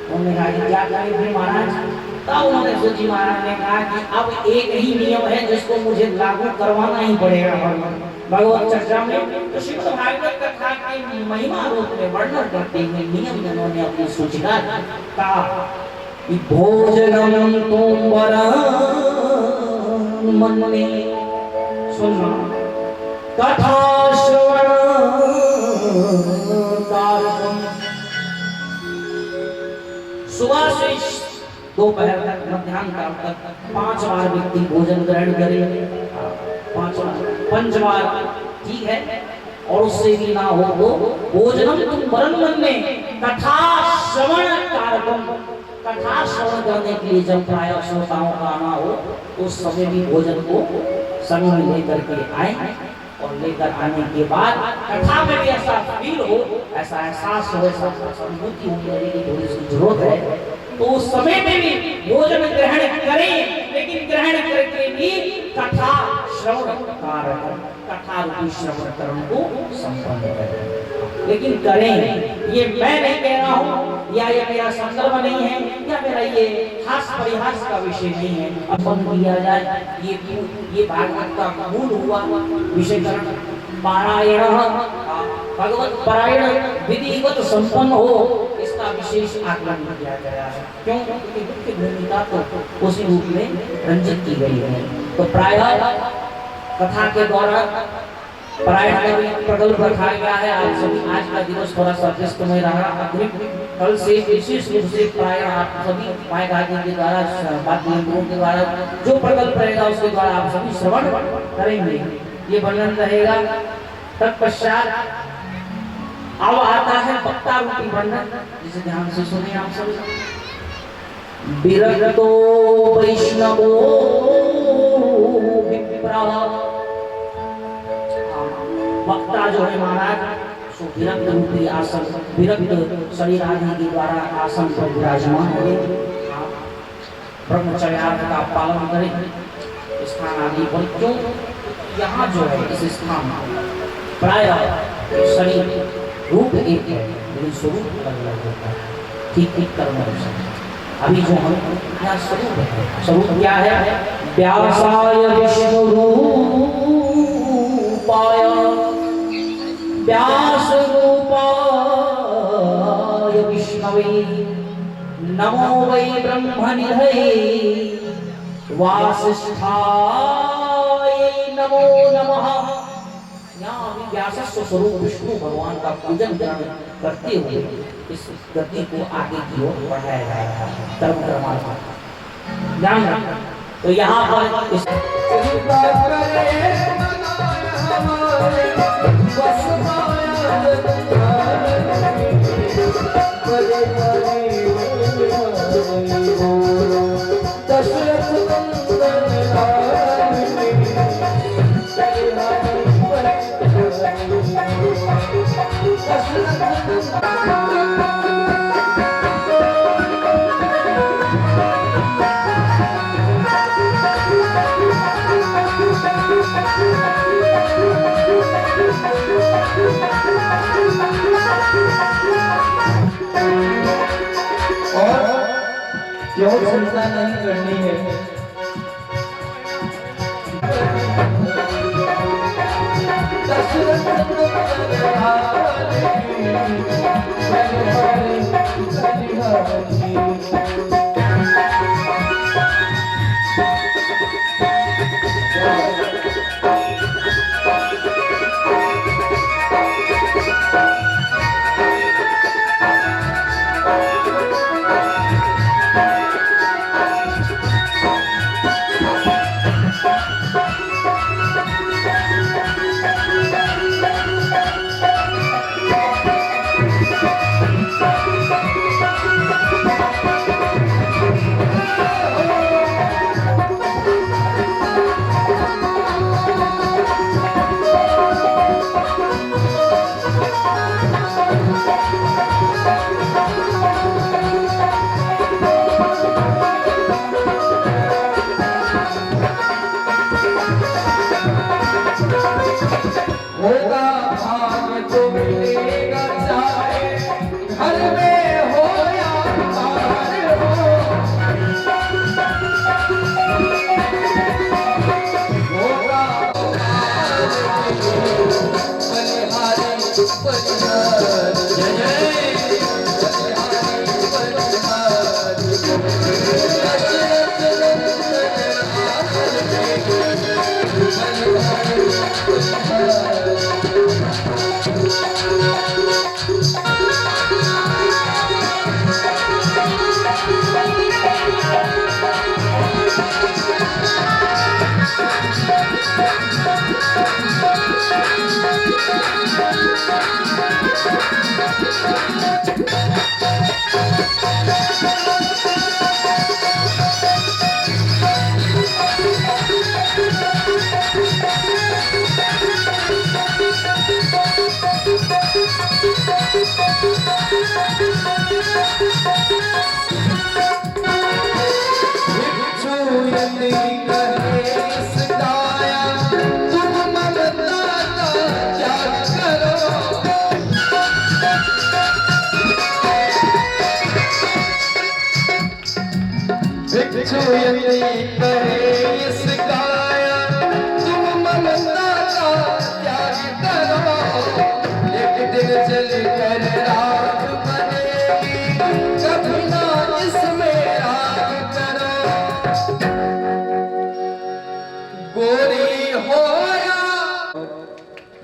S1: उन्होंने कहा कि क्या करें फिर महाराज? तब उन्होंने सूजी महाराज ने कहा कि अब एक ही नियम है जिसको मुझे लागू करवाना ही पड़ेगा भगवत चर्चा में। तो श्रीमद् भागवत कथा के महिमा रूप में वर्णन करते हुए नियम उन्होंने अपनी सूचना कहा कि भोजनम तुम्बरा मन में सुनना, कथा श्रवण कार्यक्रम, सुबह से दोपहर तक मध्याह्न तक 5 बार व्यक्ति भोजन ग्रहण करे, 5 बार, 5 बार, ठीक है, और उससे भी ना हो तो भोजनम तुम वरण मन में कथा श्रवण कार्यक्रम, कथा श्रवण करने के लिए जब प्राय श्रोताओं का आना हो उस समय भी भोजन को संग में लेकर के आए, और लेकर आने के बाद कथा में भी ऐसा फील हो, ऐसा एहसास हो, ऐसा अनुभूति होने की थोड़ी सी जरूरत है, तो उस समय में भी भोजन ग्रहण करें, लेकिन ग्रहण करके भी कथा श्रवण कार्यक्रम, कथा रूपी श्रवण कर्म को संपन्न करें। लेकिन करें, ये मैं नहीं कह रहा हूँ, या ये मेरा संदर्भ नहीं है, या मेरा ये हास परिहास का विषय नहीं है। अपन किया जाए, ये भागवत का मूल हुआ विषयकरण, पारायण भगवत पारायण विधिवत संपन्न हो, इसका विशेष आकलन किया गया है। क्यों? क्योंकि मुख्य भूमिका तो उसी रूप में रंजित की गई है। तो प्रायः कथा के द्वारा प्रायः प्रकल्प रखा गया है। आप सभी आज का दिवस थोड़ा सा व्यस्तमय रहा। अग्रिम कल से विशेष रूप से प्रायः आप सभी माइक आदि के द्वारा वाद्य यंत्रों के द्वारा जो प्रकल्प रहेगा उसके द्वारा आप सभी श्रवण करेंगे। ये वर्णन रहेगा। तत्पश्चात अब आता है वक्ता रूपी वर्णन, जिसे ध्यान से सुनिए आप सभी। विरक्तो वैष्णवो विप्रः, वक्ता जो है महाराज सो विरक्त रूपी आसन, विरक्त शरीर आदि के द्वारा आसन पर विराजमान हुए। ब्रह्मचर्य का पालन करें। स्थान आदि पर क्यों यहाँ जो है इस स्थान प्रायः शरीर रूप एक है लेकिन स्वरूप अलग अलग होता है। ठीक ठीक कर्म अभी जो हम यहाँ स्वरूप है, स्वरूप क्या है? व्यासाय विष्णु रूपाय व्यास रूपाय विष्णवे नमो वै ब्रह्मनिधये वासिष्ठाय नमो नमः। यहाँ अभी व्यासस्व स्वरूप विष्णु भगवान का पूजन करते हुए इस गति को आगे की ओर बढ़ाया जा रहा है। कर्म कर्मार्थ ध्यान रखना। तो यहाँ पर इस
S6: योग चिंता नहीं करनी है।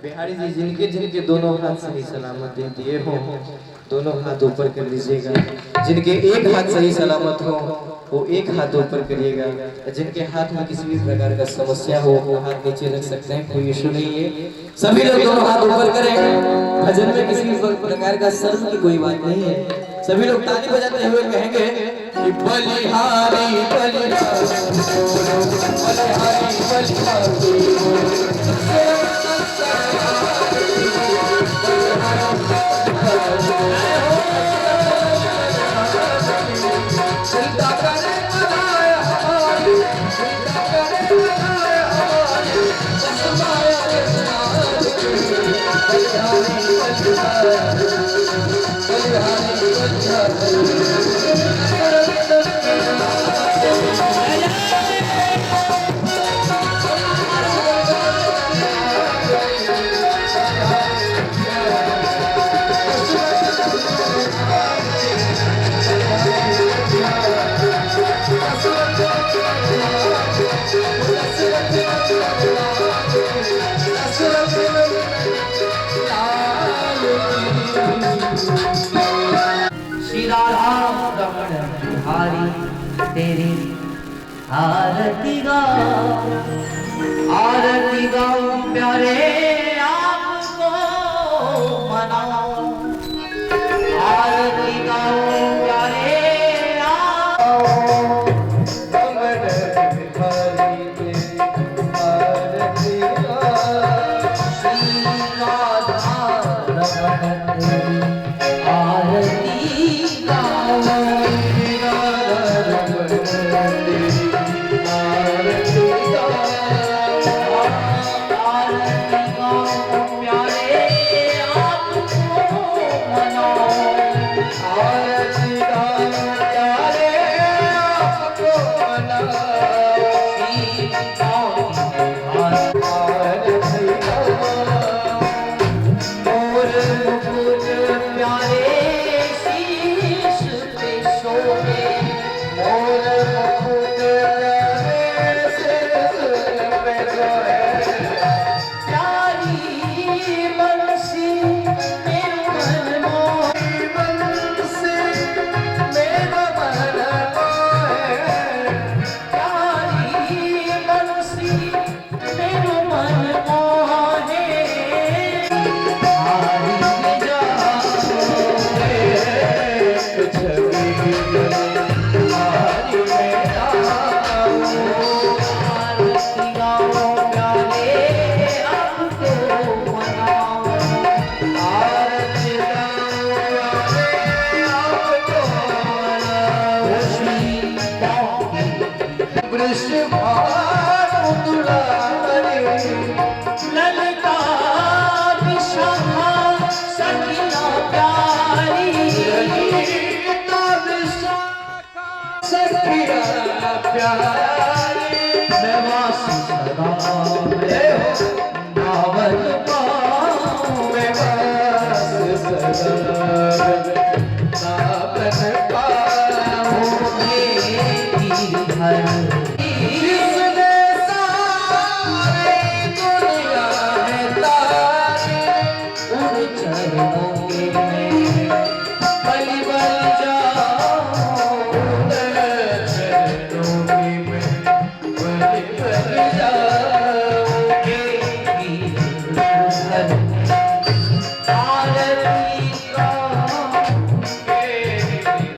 S6: बिहारी जी जिनके जिनके दोनों हाथ सही सलामत दे दिए हो, दोनों हाथ ऊपर कर लीजिएगा। जिनके एक हाथ सही सलामत हो वो एक हाथ ऊपर करिएगा। जिनके हाथ में किसी भी प्रकार का समस्या हो वो हाथ नीचे रख सकते हैं, कोई इशू नहीं है। सभी लोग दोनों हाथ ऊपर करें। भजन में किसी भी प्रकार का शर्म की कोई बात नहीं है। सभी लोग ताली बजाते हुए कहेंगे कि बलिहारी बलिहारी बलिहारी
S1: श्री राधा रमण बिहारी तेरी आरती गाओ प्यारे आपको मनाओ। आरती गाओ प्यारे ललता विशाखा सखिया प्यारी ललता विशाखा सखिया प्यारी निवासी सदा नावल पाँव में बस सदा नावन पाँव में हर
S6: बलि बलि जाओ